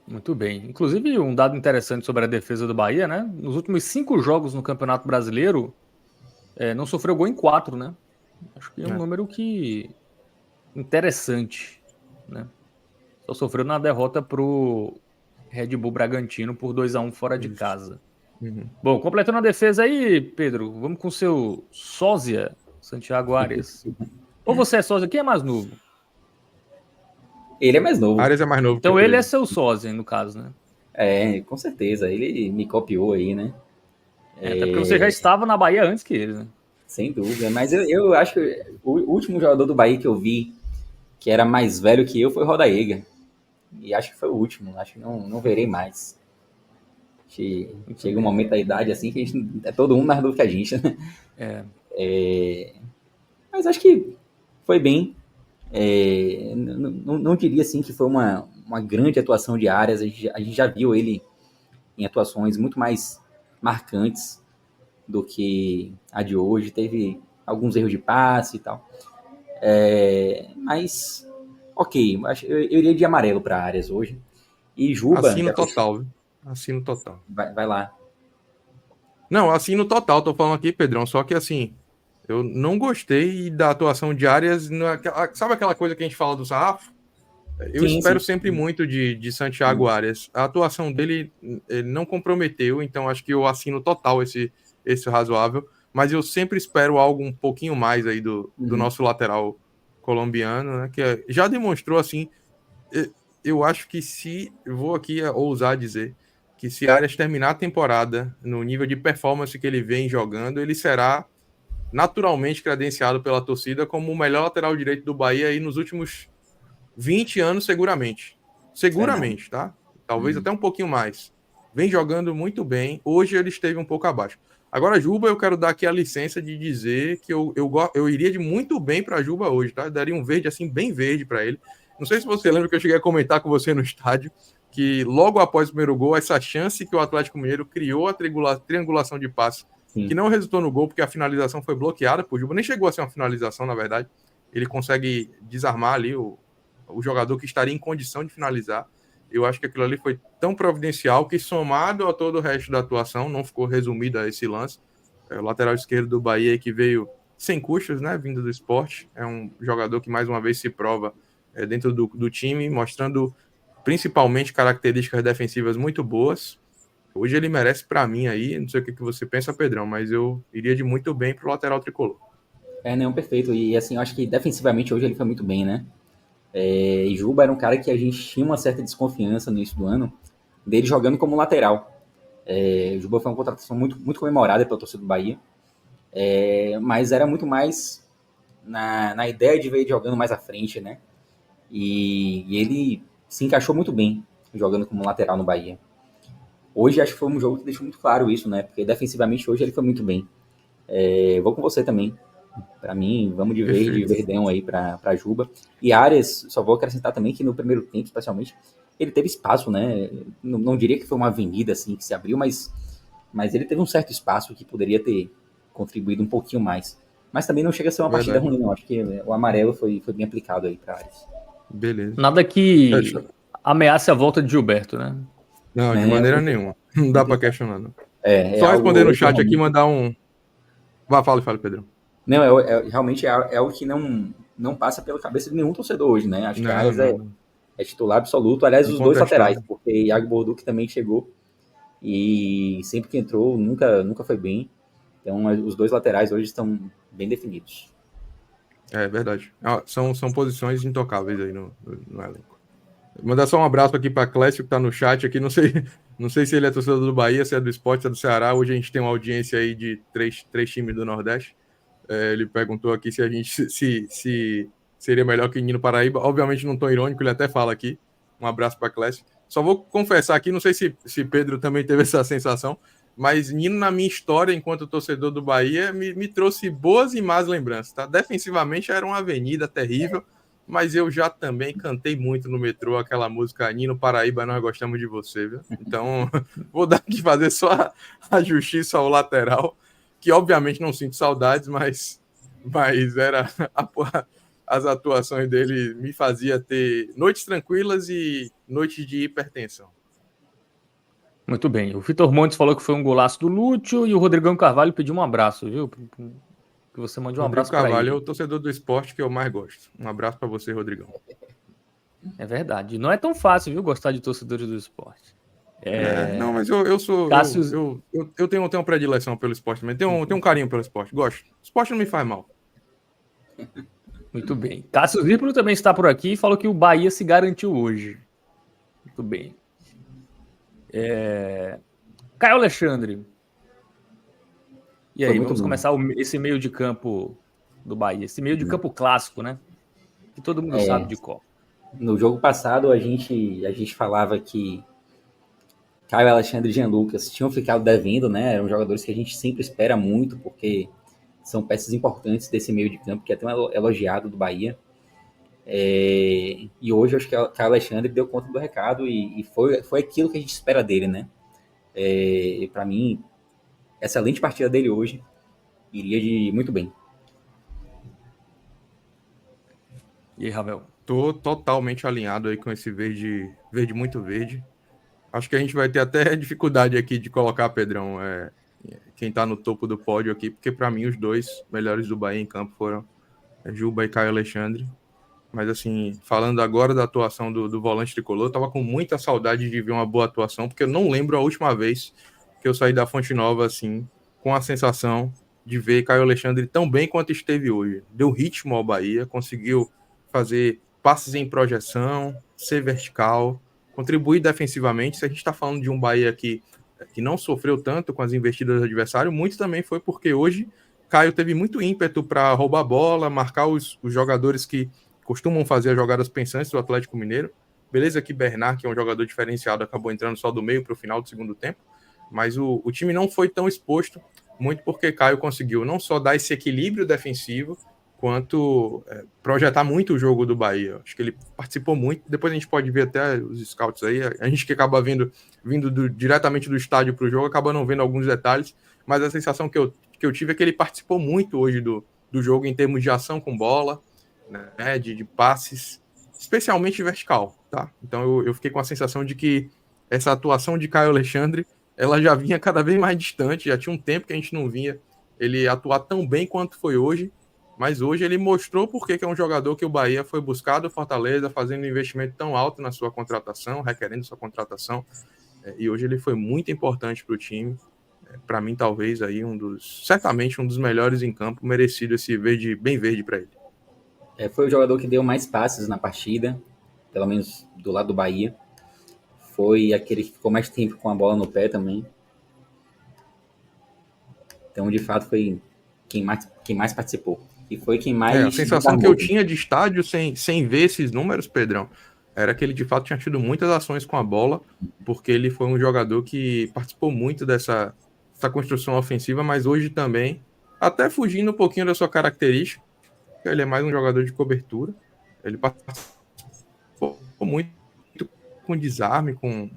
A: Muito bem. Inclusive, um dado interessante sobre a defesa do Bahia, né? Nos últimos 5 jogos no Campeonato Brasileiro, não sofreu gol em 4, né? Acho que é um número que interessante, né? Só sofreu na derrota pro Red Bull Bragantino por 2-1 fora de casa. Bom, completando a defesa aí, Pedro, vamos com o seu sósia, Santiago Arias. Ou você é sósia? Quem é mais novo?
C: Ele é mais novo.
B: Arias é mais novo
A: Então
B: que
A: ele
B: Pedro.
A: é seu sósia, no caso, né?
C: Com certeza. Ele me copiou aí, né?
A: Até porque você já estava na Bahia antes que ele, né?
C: Sem dúvida. Mas eu acho que o último jogador do Bahia que eu vi que era mais velho que eu foi o Rodaega. E acho que foi o último. Acho que não verei mais. Chega um momento da idade assim que a gente, é todo mundo mais novo que a gente, né? Mas acho que foi bem. Não diria assim que foi uma grande atuação de Arias. A gente já viu ele em atuações muito mais marcantes do que a de hoje. Teve alguns erros de passe e tal. Mas, ok. Eu iria de amarelo para Arias hoje. E Juba...
B: Assino total, viu? Assino total.
C: Vai lá.
B: Não, assino total, tô falando aqui, Pedrão, só que assim, eu não gostei da atuação de Arias, sabe aquela coisa que a gente fala do sarrafo? Eu espero sempre muito de Santiago Arias. A atuação dele ele não comprometeu, então acho que eu assino total esse razoável, mas eu sempre espero algo um pouquinho mais aí do nosso lateral colombiano, né, que já demonstrou assim, eu acho que eu vou aqui ousar dizer, que se Arias terminar a temporada no nível de performance que ele vem jogando, ele será naturalmente credenciado pela torcida como o melhor lateral direito do Bahia aí nos últimos 20 anos, seguramente. Seguramente, tá? Talvez até um pouquinho mais. Vem jogando muito bem. Hoje ele esteve um pouco abaixo. Agora, Juba, eu quero dar aqui a licença de dizer que eu iria de muito bem para Juba hoje, tá? Eu daria um verde assim, bem verde para ele. Não sei se você lembra que eu cheguei a comentar com você no estádio que logo após o primeiro gol, essa chance que o Atlético Mineiro criou a triangulação de passe, que não resultou no gol porque a finalização foi bloqueada por Juba, nem chegou a ser uma finalização, na verdade. Ele consegue desarmar ali o jogador que estaria em condição de finalizar. Eu acho que aquilo ali foi tão providencial que, somado a todo o resto da atuação, não ficou resumido a esse lance. O lateral esquerdo do Bahia, que veio sem custos, né, vindo do esporte, é um jogador que mais uma vez se prova dentro do time, mostrando principalmente características defensivas muito boas. Hoje ele merece para mim aí, não sei o que você pensa, Pedrão, mas eu iria de muito bem pro lateral tricolor.
C: Não, perfeito. E assim, eu acho que defensivamente hoje ele foi muito bem, né? E Juba era um cara que a gente tinha uma certa desconfiança no início do ano dele jogando como lateral. Juba foi uma contratação muito, muito comemorada pela torcida do Bahia, mas era muito mais na ideia de ver ele jogando mais à frente, né? E ele se encaixou muito bem jogando como lateral no Bahia. Hoje acho que foi um jogo que deixou muito claro isso, né? Porque defensivamente hoje ele foi muito bem. Vou com você também. Para mim, vamos de verde e verdão aí para Juba. E Arias, só vou acrescentar também que no primeiro tempo, especialmente, ele teve espaço, né? Não diria que foi uma avenida assim que se abriu, mas ele teve um certo espaço que poderia ter contribuído um pouquinho mais. Mas também não chega a ser uma partida ruim, não. Acho que o amarelo foi bem aplicado aí para Arias.
B: Beleza.
A: Nada que ameace a volta de Gilberto, né?
B: Não, de maneira nenhuma. Não dá para questionar, não. Só responder no chat aqui, mandar um... Fala, Pedro.
C: Não, realmente é algo que não passa pela cabeça de nenhum torcedor hoje, né? Acho que a Arias é titular absoluto. Aliás, os dois laterais, porque Iago Borduque também chegou e sempre que entrou nunca foi bem. Então, os dois laterais hoje estão bem definidos.
B: É verdade. São posições intocáveis aí no elenco. Mandar só um abraço aqui para Clécio, que está no chat aqui. Não sei se ele é torcedor do Bahia, se é do Sport, se é do Ceará. Hoje a gente tem uma audiência aí de três times do Nordeste. Ele perguntou aqui se a gente se seria melhor que Nino Paraíba. Obviamente não estou irônico, ele até fala aqui. Um abraço para Clécio. Só vou confessar aqui, não sei se Pedro também teve essa sensação, mas Nino, na minha história enquanto torcedor do Bahia, me trouxe boas e más lembranças. Tá? Defensivamente era uma avenida terrível, mas eu já também cantei muito no metrô aquela música Nino Paraíba, nós gostamos de você, viu? Então, vou dar aqui fazer só a justiça ao lateral, que obviamente não sinto saudades, mas era as atuações dele me fazia ter noites tranquilas e noites de hipertensão.
A: Muito bem. O Vitor Montes falou que foi um golaço do Lúcio e o Rodrigão Carvalho pediu um abraço, viu? Que você mande um abraço para ele.
B: Carvalho é o torcedor do esporte que eu mais gosto. Um abraço para você, Rodrigão.
A: É verdade. Não é tão fácil, viu, gostar de torcedores do esporte.
B: Não, mas eu sou.
A: Cássio...
B: Eu tenho uma predileção pelo esporte também. Tenho um carinho pelo esporte. Gosto. O esporte não me faz mal.
A: Muito bem. Cássio Zirpolo também está por aqui e falou que o Bahia se garantiu hoje. Muito bem. Caio Alexandre. E aí, vamos começar esse meio de campo do Bahia. Esse meio de campo clássico, né? Que todo mundo sabe de qual.
C: No jogo passado, a gente falava que Caio Alexandre e Jean Lucas tinham ficado devendo, né? Eram jogadores que a gente sempre espera muito, porque são peças importantes desse meio de campo, que é tão elogiado do Bahia. E hoje, acho que o Caio Alexandre deu conta do recado e foi aquilo que a gente espera dele, né? Para mim, excelente partida dele hoje. Iria de muito bem.
A: E aí, Ravel?
B: Tô totalmente alinhado aí com esse verde muito verde. Acho que a gente vai ter até dificuldade aqui de colocar, Pedrão, quem tá no topo do pódio aqui, porque para mim os dois melhores do Bahia em campo foram Juba e Caio Alexandre. Mas assim, falando agora da atuação do volante tricolor, eu tava com muita saudade de ver uma boa atuação, porque eu não lembro a última vez que eu saí da Fonte Nova, assim, com a sensação de ver Caio Alexandre tão bem quanto esteve hoje. Deu ritmo ao Bahia, conseguiu fazer passes em projeção, ser vertical, contribuir defensivamente. Se a gente está falando de um Bahia que não sofreu tanto com as investidas do adversário, muito também foi porque hoje Caio teve muito ímpeto para roubar a bola, marcar os jogadores que costumam fazer as jogadas pensantes do Atlético Mineiro. Beleza que Bernard, que é um jogador diferenciado, acabou entrando só do meio para o final do segundo tempo, mas o time não foi tão exposto, muito porque Caio conseguiu não só dar esse equilíbrio defensivo, quanto projetar muito o jogo do Bahia. Acho que ele participou muito. Depois a gente pode ver até os scouts aí. A gente que acaba vindo diretamente do estádio para o jogo, acaba não vendo alguns detalhes, mas a sensação que eu tive é que ele participou muito hoje do jogo em termos de ação com bola, né, de passes, especialmente vertical, tá? Então eu fiquei com a sensação de que essa atuação de Caio Alexandre, ela já vinha cada vez mais distante, já tinha um tempo que a gente não via ele atuar tão bem quanto foi hoje, mas hoje ele mostrou porque que é um jogador que o Bahia foi buscar do Fortaleza, fazendo um investimento tão alto na sua contratação, requerendo sua contratação, e hoje ele foi muito importante para o time. Para mim, talvez aí certamente um dos melhores em campo, merecido esse bem verde para ele.
C: Foi o jogador que deu mais passes na partida, pelo menos do lado do Bahia. Foi aquele que ficou mais tempo com a bola no pé também. Então, de fato, foi quem mais participou. E foi quem mais...
B: A sensação que eu tinha de estádio, sem ver esses números, Pedrão, era que ele, de fato, tinha tido muitas ações com a bola, porque ele foi um jogador que participou muito dessa construção ofensiva, mas hoje também, até fugindo um pouquinho da sua característica, ele é mais um jogador de cobertura. Ele participou muito com desarme, com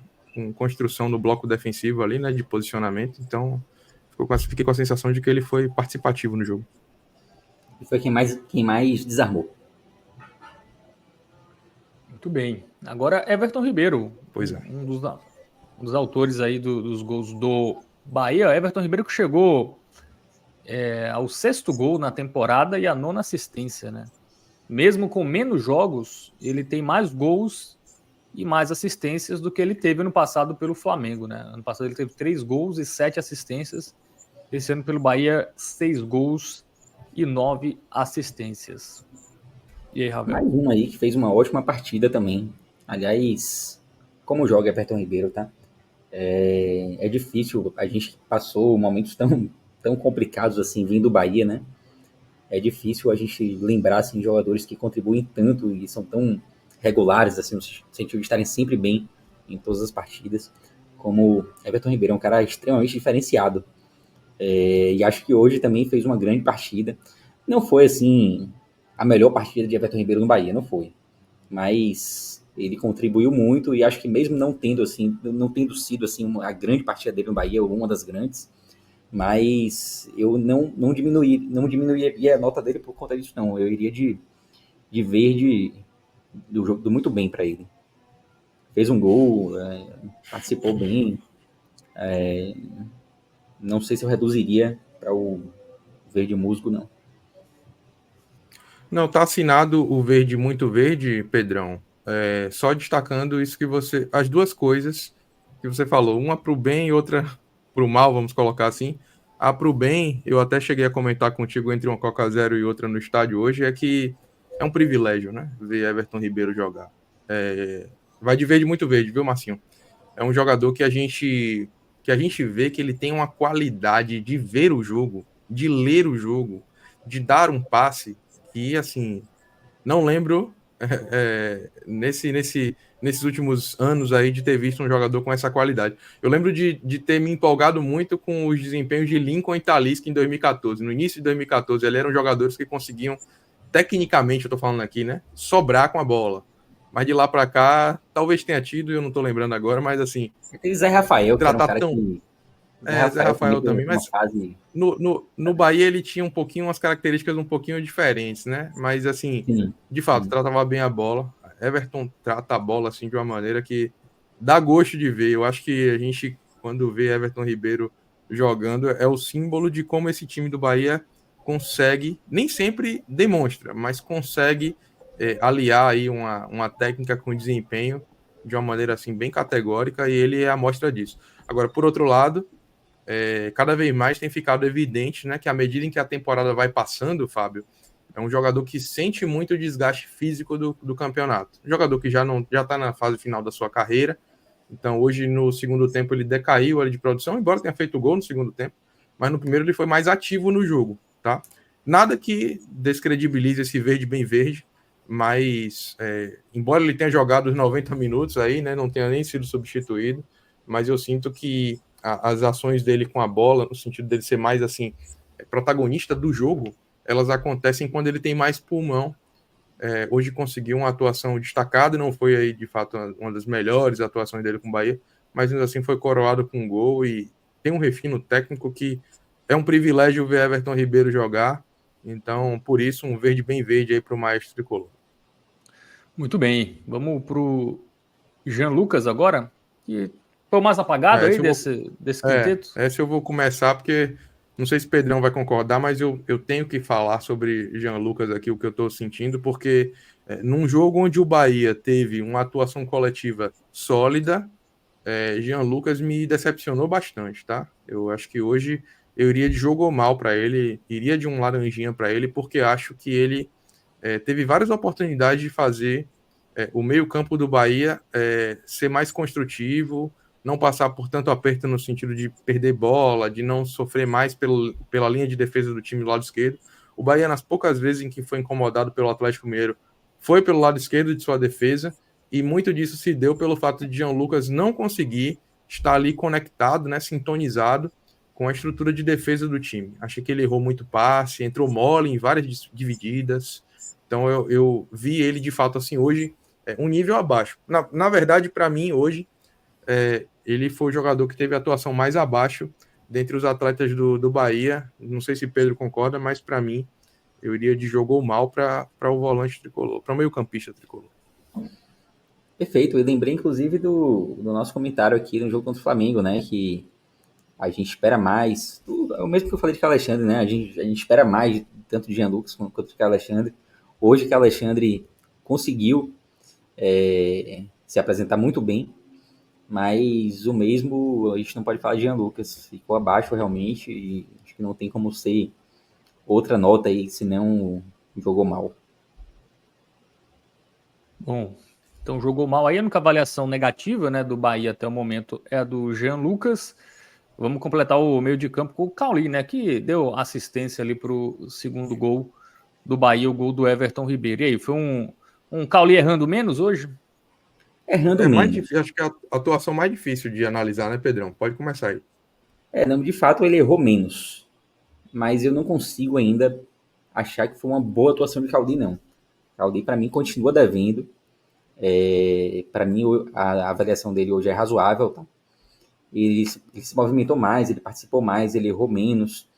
B: construção no bloco defensivo ali, né, de posicionamento. Então, fiquei com a sensação de que ele foi participativo no jogo.
C: E foi quem mais desarmou.
A: Muito bem. Agora, Everton Ribeiro.
B: Pois é.
A: Um dos autores aí dos gols do Bahia. Everton Ribeiro que chegou ao 6º gol na temporada e a 9ª assistência, né? Mesmo com menos jogos, ele tem mais gols e mais assistências do que ele teve no passado pelo Flamengo, né? Ano passado ele teve 3 gols e 7 assistências. Esse ano pelo Bahia, 6 gols e 9 assistências. E aí, Ravel?
C: Mais um aí que fez uma ótima partida também. Aliás, como joga Everton Ribeiro, tá? É difícil, a gente passou momentos tão complicados assim vindo do Bahia, né? É difícil a gente lembrar assim, jogadores que contribuem tanto e são tão regulares, assim, no sentido de estarem sempre bem em todas as partidas, como Everton Ribeiro. É um cara extremamente diferenciado. E acho que hoje também fez uma grande partida. Não foi assim a melhor partida de Everton Ribeiro no Bahia, não foi. Mas ele contribuiu muito e acho que mesmo não tendo sido assim a grande partida dele no Bahia, ou uma das grandes, mas eu não diminuiria a nota dele por conta disso, não. Eu iria de verde do jogo do muito bem para ele. Fez um gol, participou bem. Não sei se eu reduziria para o verde musgo, não.
B: Não, tá assinado o verde muito verde, Pedrão. Só destacando isso que as duas coisas que você falou, uma para o bem e outra para o mal, vamos colocar assim. A para o bem, eu até cheguei a comentar contigo entre uma Coca Zero e outra no estádio hoje, é que é um privilégio, né? Ver Everton Ribeiro jogar. Vai de verde muito verde, viu, Marcinho? É um jogador que a gente vê que ele tem uma qualidade de ver o jogo, de ler o jogo, de dar um passe que, assim, não lembro nesses últimos anos aí de ter visto um jogador com essa qualidade. Eu lembro de ter me empolgado muito com os desempenhos de Lincoln e Talisca em 2014. No início de 2014, eles eram jogadores que conseguiam, tecnicamente, eu tô falando aqui, né, sobrar com a bola. Mas de lá para cá, talvez tenha tido, eu não tô lembrando agora, mas assim...
C: Tem Zé Rafael, que era um cara
B: tão...
C: que...
B: Zé Rafael também, mas
C: fase...
B: no Bahia ele tinha umas características um pouquinho diferentes, né? Mas assim,
C: Sim.
B: de fato, tratava bem a bola. Everton trata a bola assim de uma maneira que dá gosto de ver. Eu acho que a gente, quando vê Everton Ribeiro jogando, é o símbolo de como esse time do Bahia consegue, nem sempre demonstra, mas consegue aliar aí uma técnica com desempenho de uma maneira assim bem categórica, e ele é a mostra disso. Agora, por outro lado, cada vez mais tem ficado evidente, né, que à medida em que a temporada vai passando, Fábio, é um jogador que sente muito o desgaste físico do campeonato. Um jogador que já está na fase final da sua carreira. Então, hoje, no segundo tempo, ele decaiu ali de produção, embora tenha feito gol no segundo tempo, mas no primeiro ele foi mais ativo no jogo, tá? Nada que descredibilize esse verde bem verde, mas embora ele tenha jogado os 90 minutos aí, né, não tenha nem sido substituído, mas eu sinto que as ações dele com a bola, no sentido dele ser mais assim protagonista do jogo, elas acontecem quando ele tem mais pulmão. Hoje conseguiu uma atuação destacada, não foi aí de fato uma das melhores atuações dele com o Bahia, mas ainda assim foi coroado com um gol e tem um refino técnico que é um privilégio ver Everton Ribeiro jogar. Então, por isso, um verde bem verde aí para o maestro tricolor.
A: Muito bem, vamos para o Jean Lucas agora, que foi o mais apagado aí desse quinteto.
B: Essa eu vou começar porque não sei se o Pedrão vai concordar, mas eu tenho que falar sobre Jean Lucas aqui, o que eu estou sentindo, porque num jogo onde o Bahia teve uma atuação coletiva sólida, Jean Lucas me decepcionou bastante, tá? Eu acho que hoje eu iria de jogo ou mal para ele, iria de um laranjinha para ele, porque acho que ele teve várias oportunidades de fazer o meio-campo do Bahia ser mais construtivo, não passar por tanto aperto no sentido de perder bola, de não sofrer mais pela linha de defesa do time do lado esquerdo. O Bahia, nas poucas vezes em que foi incomodado pelo Atlético Mineiro, foi pelo lado esquerdo de sua defesa, e muito disso se deu pelo fato de Jean Lucas não conseguir estar ali conectado, né, sintonizado com a estrutura de defesa do time. Achei que ele errou muito passe, entrou mole em várias divididas. Então eu vi ele de fato assim hoje um nível abaixo. Na verdade, para mim, hoje, ele foi o jogador que teve a atuação mais abaixo dentre os atletas do Bahia. Não sei se Pedro concorda, mas para mim, eu iria de jogou mal para o volante tricolor, para o meio-campista tricolor.
C: Perfeito, eu lembrei inclusive do nosso comentário aqui no jogo contra o Flamengo, né? Que a gente espera mais. É o mesmo que eu falei de Alexandre, né? A gente espera mais tanto de Jean Lucas quanto de Alexandre. Hoje que Alexandre conseguiu se apresentar muito bem, mas o mesmo a gente não pode falar de Jean Lucas, ficou abaixo realmente e acho que não tem como ser outra nota aí, senão jogou mal.
A: Bom, então jogou mal aí, a única avaliação negativa, né, do Bahia até o momento é a do Jean Lucas. Vamos completar o meio de campo com o Cauli, né, que deu assistência ali para o segundo gol do Bahia, o gol do Everton Ribeiro. E aí, foi um Cauli errando menos hoje?
C: Errando menos.
B: Mais difícil, acho que é a atuação mais difícil de analisar, né, Pedrão? Pode começar aí.
C: Não, de fato ele errou menos, mas eu não consigo ainda achar que foi uma boa atuação de Cauli, não. Cauli, para mim, continua devendo. Para mim, a avaliação dele hoje é razoável, tá? Ele se movimentou mais, ele participou mais, ele errou menos,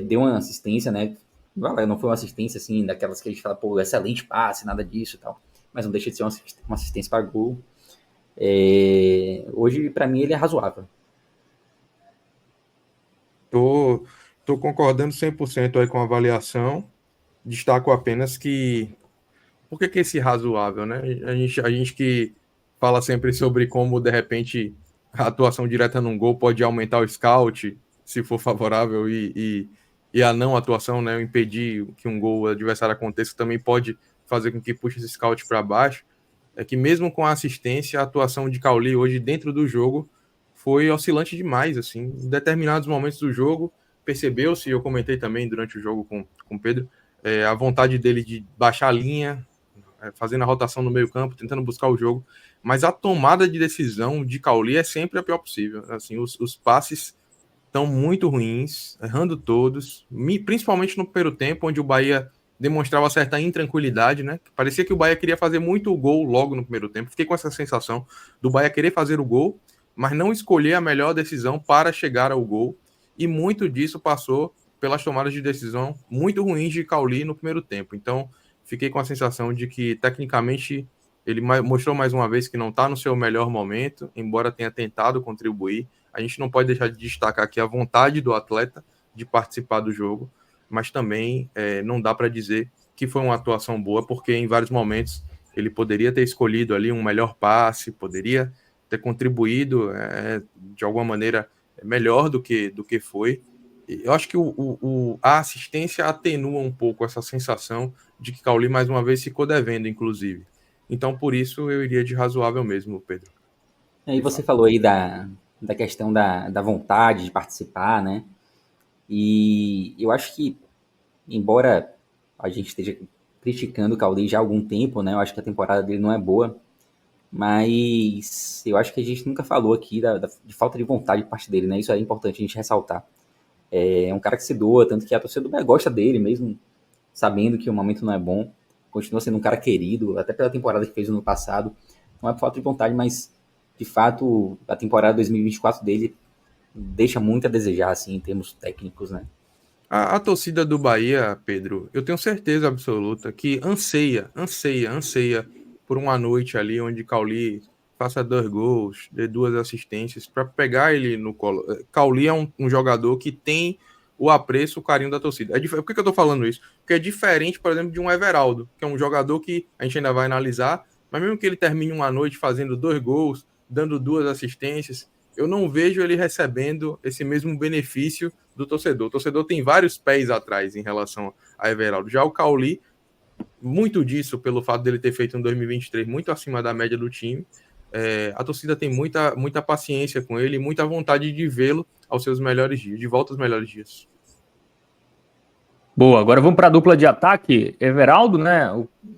C: deu uma assistência, né? Não foi uma assistência assim, daquelas que a gente fala, pô, excelente passe, nada disso e tal, mas não deixa de ser uma assistência para gol. Hoje, para mim, ele é razoável.
B: Tô concordando 100% aí com a avaliação. Destaco apenas que... Por que esse razoável, né? A gente que fala sempre sobre como, de repente, a atuação direta num gol pode aumentar o scout, se for favorável, e a não atuação, né? Impedir que um gol adversário aconteça, também pode fazer com que puxe esse scout para baixo. É que mesmo com a assistência, a atuação de Cauli hoje dentro do jogo foi oscilante demais, assim. Em determinados momentos do jogo, percebeu-se, eu comentei também durante o jogo com o Pedro, a vontade dele de baixar a linha, fazendo a rotação no meio campo, tentando buscar o jogo, mas a tomada de decisão de Cauli é sempre a pior possível. Assim, os passes estão muito ruins, errando todos, principalmente no primeiro tempo, onde o Bahia demonstrava certa intranquilidade, né? Parecia que o Bahia queria fazer muito gol logo no primeiro tempo. Fiquei com essa sensação do Bahia querer fazer o gol, mas não escolher a melhor decisão para chegar ao gol, e muito disso passou pelas tomadas de decisão muito ruins de Cauli no primeiro tempo. Então, fiquei com a sensação de que, tecnicamente, ele mostrou mais uma vez que não está no seu melhor momento, embora tenha tentado contribuir. A gente não pode deixar de destacar aqui a vontade do atleta de participar do jogo, mas também não dá para dizer que foi uma atuação boa, porque em vários momentos ele poderia ter escolhido ali um melhor passe, poderia ter contribuído de alguma maneira melhor do que foi. Eu acho que a assistência atenua um pouco essa sensação de que Cauli mais uma vez ficou devendo, inclusive. Então, por isso, eu iria de razoável mesmo, Pedro.
C: E você falou aí da questão da vontade de participar, né? E eu acho que, embora a gente esteja criticando o Cauli já há algum tempo, né? Eu acho que a temporada dele não é boa, mas eu acho que a gente nunca falou aqui de falta de vontade de parte dele, né? Isso é importante a gente ressaltar. É um cara que se doa, tanto que a torcida do Bahia gosta dele, mesmo sabendo que o momento não é bom. Continua sendo um cara querido, até pela temporada que fez no ano passado. Não é por falta de vontade, mas, de fato, a temporada 2024 dele deixa muito a desejar, assim, em termos técnicos, né?
B: A torcida do Bahia, Pedro, eu tenho certeza absoluta que anseia por uma noite ali onde Cauli faça 2 gols, dê 2 assistências, para pegar ele no colo. Cauli é um jogador que tem o apreço, o carinho da torcida. Por que eu tô falando isso? Porque é diferente, por exemplo, de um Everaldo, que é um jogador que a gente ainda vai analisar, mas mesmo que ele termine uma noite fazendo 2 gols, dando 2 assistências, eu não vejo ele recebendo esse mesmo benefício do torcedor. O torcedor tem vários pés atrás em relação a Everaldo. Já o Cauli, muito disso pelo fato dele ter feito um 2023 muito acima da média do time. A torcida tem muita paciência com ele, muita vontade de vê-lo aos seus melhores dias, de volta aos melhores dias.
A: Boa, agora vamos para a dupla de ataque. Everaldo, né,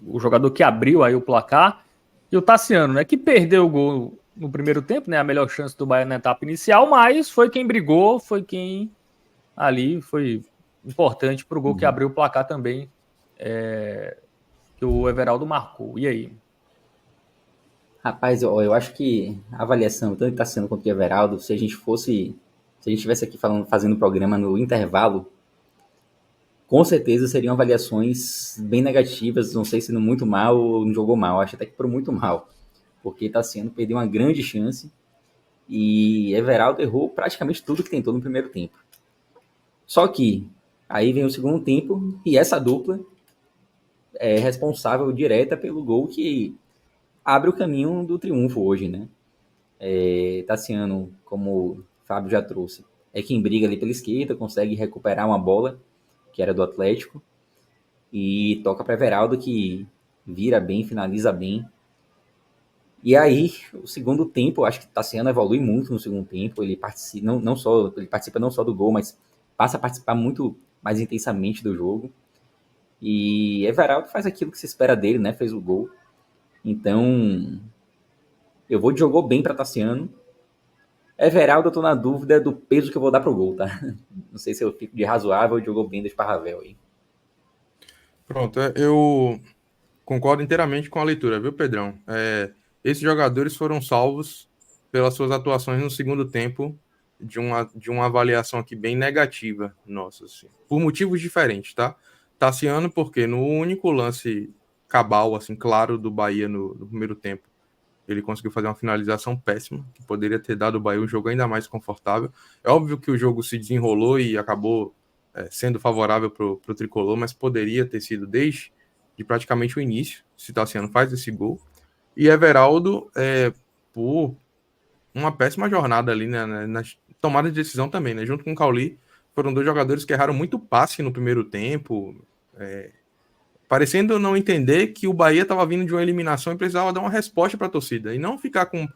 A: o jogador que abriu aí o placar, e o Tassiano, né, que perdeu o gol no primeiro tempo, né, a melhor chance do Bahia na etapa inicial, mas foi quem brigou, foi quem ali foi importante para o gol que abriu o placar também, que o Everaldo marcou. E aí?
C: Rapaz, eu acho que a avaliação, tanto de Tassiano quanto de Everaldo, se a gente estivesse aqui fazendo o programa no intervalo, com certeza seriam avaliações bem negativas, não sei se no muito mal ou não jogou mal, acho até que por muito mal, porque Tassiano perdeu uma grande chance e Everaldo errou praticamente tudo que tentou no primeiro tempo. Só que aí vem o segundo tempo e essa dupla é responsável direta pelo gol que abre o caminho do triunfo hoje, né? Tassiano, como o Fábio já trouxe, é quem briga ali pela esquerda, consegue recuperar uma bola que era do Atlético e toca para Everaldo, que vira bem, finaliza bem. E aí, o segundo tempo, acho que Tassiano evolui muito no segundo tempo, ele participa não só do gol, mas passa a participar muito mais intensamente do jogo. E Everaldo faz aquilo que se espera dele, né? Fez o gol. Então, eu vou de jogou bem para Tassiano. Everaldo, eu tô na dúvida do peso que eu vou dar pro gol, tá? Não sei se eu fico de razoável ou jogou bem do Esparravel aí.
B: Pronto, eu concordo inteiramente com a leitura, viu, Pedrão? Esses jogadores foram salvos pelas suas atuações no segundo tempo de uma avaliação aqui bem negativa, nossa, assim, por motivos diferentes, tá? Tassiano, porque no único lance cabal, assim, claro, do Bahia no primeiro tempo, ele conseguiu fazer uma finalização péssima, que poderia ter dado ao Bahia um jogo ainda mais confortável. É óbvio que o jogo se desenrolou e acabou sendo favorável para o Tricolor, mas poderia ter sido desde de praticamente o início, se Tassiano faz esse gol. E Everaldo, por uma péssima jornada ali, né, na tomada de decisão também, né? Junto com o Cauli, foram dois jogadores que erraram muito passe no primeiro tempo, parecendo não entender que o Bahia estava vindo de uma eliminação e precisava dar uma resposta para a torcida, e não ficar com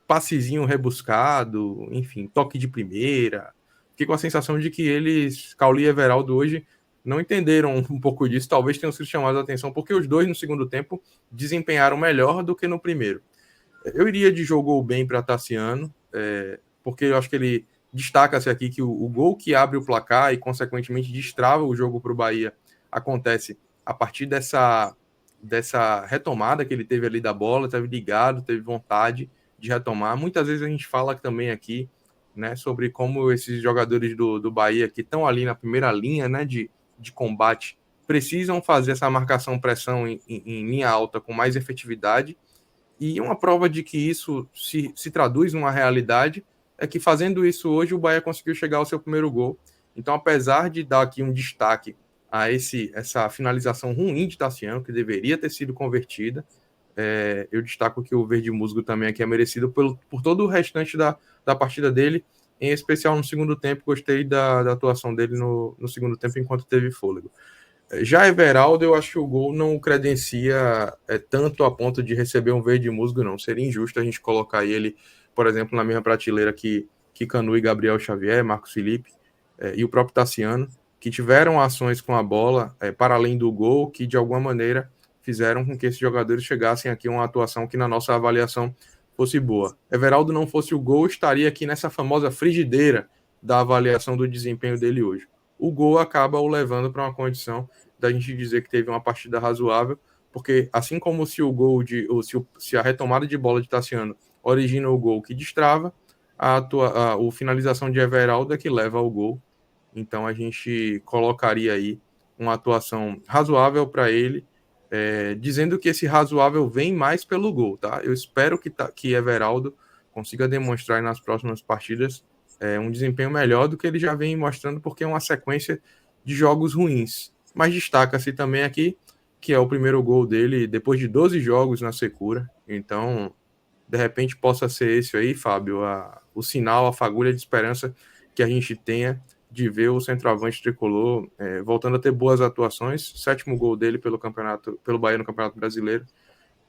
B: passezinho rebuscado, enfim, toque de primeira. Fiquei com a sensação de que eles, Cauli e Everaldo, hoje não entenderam um pouco disso, talvez tenham sido chamados a atenção, porque os dois no segundo tempo desempenharam melhor do que no primeiro. Eu iria de jogou bem para Tassiano, porque eu acho que ele destaca-se aqui que o gol que abre o placar e, consequentemente, destrava o jogo para o Bahia acontece a partir dessa retomada que ele teve ali da bola, teve ligado, teve vontade de retomar. Muitas vezes a gente fala também aqui, né, sobre como esses jogadores do Bahia que estão ali na primeira linha, né, de combate precisam fazer essa marcação-pressão em linha alta com mais efetividade. E uma prova de que isso se traduz numa realidade é que, fazendo isso hoje, o Bahia conseguiu chegar ao seu primeiro gol. Então, apesar de dar aqui um destaque a essa finalização ruim de Tassiano, que deveria ter sido convertida, eu destaco que o Verde Musgo também aqui é merecido por todo o restante da partida dele, em especial no segundo tempo. Gostei da atuação dele no segundo tempo, enquanto teve fôlego. Já Everaldo, eu acho que o gol não credencia tanto a ponto de receber um Verde Musgo, não. Seria injusto a gente colocar ele, por exemplo, na mesma prateleira que Canu e Gabriel Xavier, Marcos Felipe e o próprio Tassiano, que tiveram ações com a bola para além do gol, que de alguma maneira fizeram com que esses jogadores chegassem aqui a uma atuação que na nossa avaliação fosse boa. Everaldo não fosse o gol, estaria aqui nessa famosa frigideira da avaliação do desempenho dele hoje. O gol acaba o levando para uma condição da gente dizer que teve uma partida razoável, porque assim como se o gol se a retomada de bola de Tassiano origina o gol que destrava, a finalização de Everaldo é que leva ao gol. Então a gente colocaria aí uma atuação razoável para ele, dizendo que esse razoável vem mais pelo gol, tá? Eu espero que Everaldo consiga demonstrar nas próximas partidas um desempenho melhor do que ele já vem mostrando, porque é uma sequência de jogos ruins. Mas destaca-se também aqui que é o primeiro gol dele depois de 12 jogos na secura. Então, de repente, possa ser esse aí, Fábio, o sinal, a fagulha de esperança que a gente tenha de ver o centroavante tricolor voltando a ter boas atuações. 7º gol dele pelo Bahia no Campeonato Brasileiro.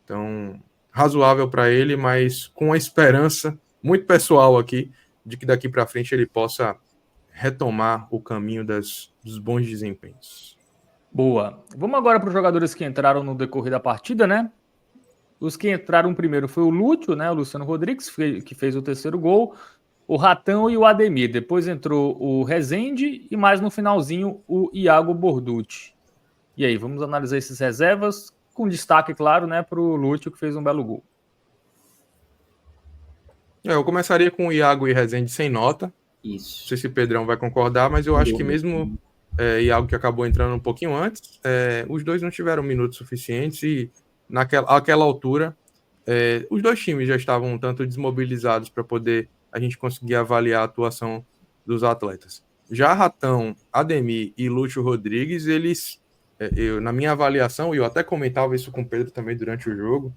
B: Então, razoável para ele, mas com a esperança muito pessoal aqui de que daqui para frente ele possa retomar o caminho dos bons desempenhos.
A: Boa. Vamos agora para os jogadores que entraram no decorrer da partida, né? Os que entraram primeiro foi o Lúcio, né? O Luciano Rodrigues, que fez o 3º gol, o Ratão e o Ademir. Depois entrou o Rezende e mais no finalzinho o Iago Borducci. E aí, vamos analisar esses reservas, com destaque, claro, né, para o Lúcio, que fez um belo gol.
B: Eu começaria com o Iago e Rezende sem nota.
C: Isso.
B: Não sei se o Pedrão vai concordar, mas eu acho que mesmo Iago, que acabou entrando um pouquinho antes, os dois não tiveram minutos suficientes e naquela altura os dois times já estavam um tanto desmobilizados para poder a gente conseguir avaliar a atuação dos atletas. Já Ratão, Ademir e Lúcio Rodrigues, eles, na minha avaliação, e eu até comentava isso com o Pedro também durante o jogo,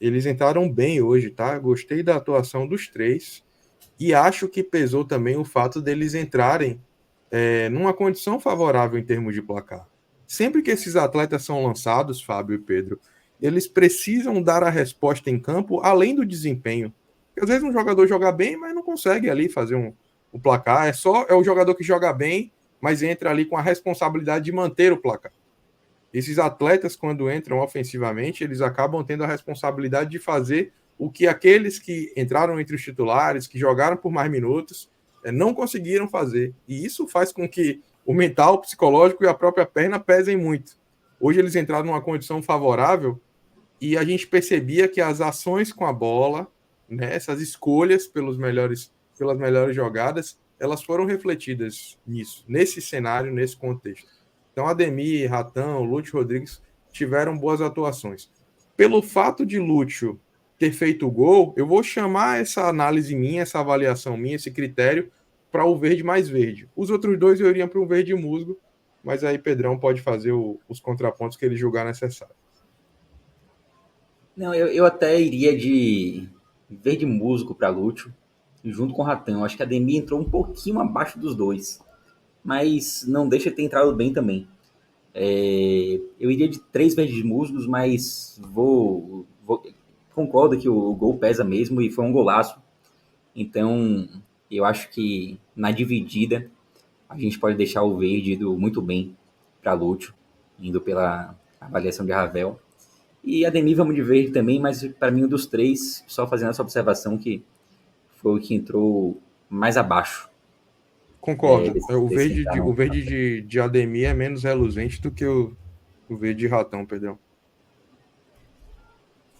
B: eles entraram bem hoje, tá? Gostei da atuação dos três e acho que pesou também o fato deles entrarem numa condição favorável em termos de placar. Sempre que esses atletas são lançados, Fábio e Pedro, eles precisam dar a resposta em campo além do desempenho. Porque às vezes um jogador joga bem, mas não consegue ali fazer um placar. É o jogador que joga bem, mas entra ali com a responsabilidade de manter o placar. Esses atletas, quando entram ofensivamente, eles acabam tendo a responsabilidade de fazer o que aqueles que entraram entre os titulares, que jogaram por mais minutos, não conseguiram fazer. E isso faz com que o mental, o psicológico e a própria perna pesem muito. Hoje eles entraram numa condição favorável e a gente percebia que as ações com a bola, né, essas escolhas pelas melhores jogadas, elas foram refletidas nisso, nesse cenário, nesse contexto. Então, Ademir, Ratão, Lúcio Rodrigues tiveram boas atuações. Pelo fato de Lúcio ter feito o gol, eu vou chamar essa análise minha, essa avaliação minha, esse critério, para o verde mais verde. Os outros dois eu iria para o verde musgo, mas aí Pedrão pode fazer os contrapontos que ele julgar necessário.
C: Não, eu até iria de verde musgo para Lúcio, junto com o Ratão. Acho que a Ademir entrou um pouquinho abaixo dos dois, mas não deixa de ter entrado bem também. Eu iria de 3 verdes musgos, mas concordo que o gol pesa mesmo e foi um golaço. Então, eu acho que na dividida a gente pode deixar o verde indo muito bem para Lúcio, indo pela avaliação de Ravel. E Ademir vamos de verde também, mas para mim um dos três, só fazendo essa observação, que foi o que entrou mais abaixo.
B: Concordo. O verde de Ademir é menos reluzente do que o verde de Ratão, Pedrão.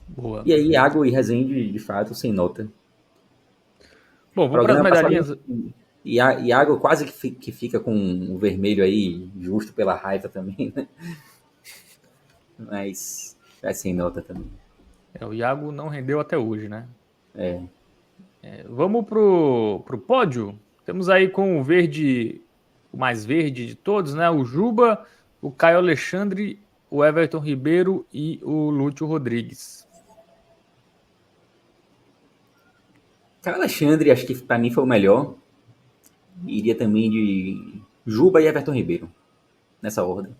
C: Boa. E aí, Iago e Rezende, de fato, sem nota.
A: Bom, vamos para as medalhinhas.
C: Iago quase que fica com o vermelho aí, justo pela raiva também, né? Mas é sem nota também.
A: O Iago não rendeu até hoje, né? Vamos pro pódio. Temos aí com o verde, o mais verde de todos, né? O Juba, o Caio Alexandre, o Everton Ribeiro e o Lúcio Rodrigues.
C: Caio Alexandre, acho que para mim foi o melhor. Iria também de Juba e Everton Ribeiro, nessa ordem.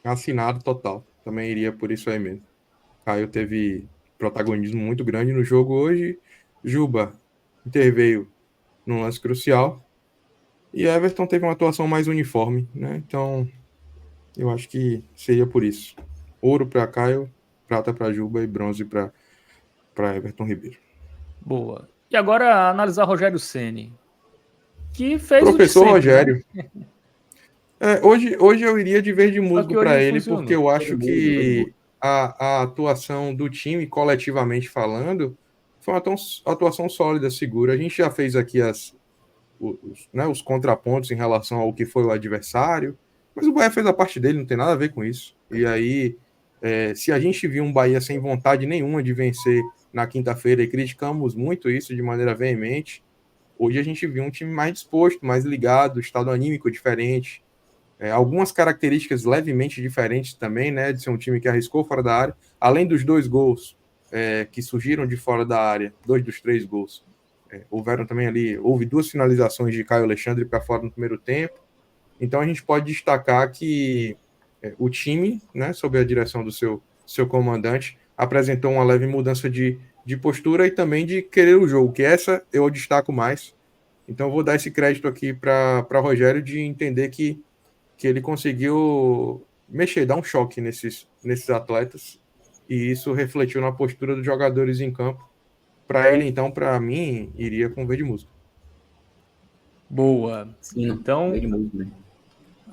B: Assinado total. Também iria por isso aí mesmo. Caio teve protagonismo muito grande no jogo hoje. Juba interveio num lance crucial. E Everton teve uma atuação mais uniforme, né? Então, eu acho que seria por isso. Ouro para Caio, prata para Juba e bronze para Everton Ribeiro.
A: Boa. E agora analisar Rogério Ceni, que fez
B: Professor
A: o de sempre,
B: Rogério. Né? Hoje eu iria de verde musgo para ele, porque eu acho que a atuação do time, coletivamente falando, foi uma atuação sólida, segura. A gente já fez aqui os contrapontos em relação ao que foi o adversário, mas o Bahia fez a parte dele, não tem nada a ver com isso. E aí, se a gente viu um Bahia sem vontade nenhuma de vencer na quinta-feira, e criticamos muito isso de maneira veemente, hoje a gente viu um time mais disposto, mais ligado, estado anímico diferente, algumas características levemente diferentes também, né, de ser um time que arriscou fora da área, além dos 2 gols que surgiram de fora da área, 2 dos 3 gols. Houveram também ali, houve 2 finalizações de Caio Alexandre para fora no primeiro tempo. Então a gente pode destacar que o time, né, sob a direção do seu comandante, apresentou uma leve mudança de postura e também de querer o jogo, que essa eu destaco mais. Então eu vou dar esse crédito aqui para Rogério de entender que ele conseguiu mexer, dar um choque nesses atletas, e isso refletiu na postura dos jogadores em campo. Para ele, então, para mim, iria com verde musgo.
A: Boa.
C: Sim,
A: então,
C: verde musgo, né?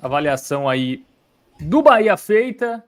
A: Avaliação aí do Bahia feita.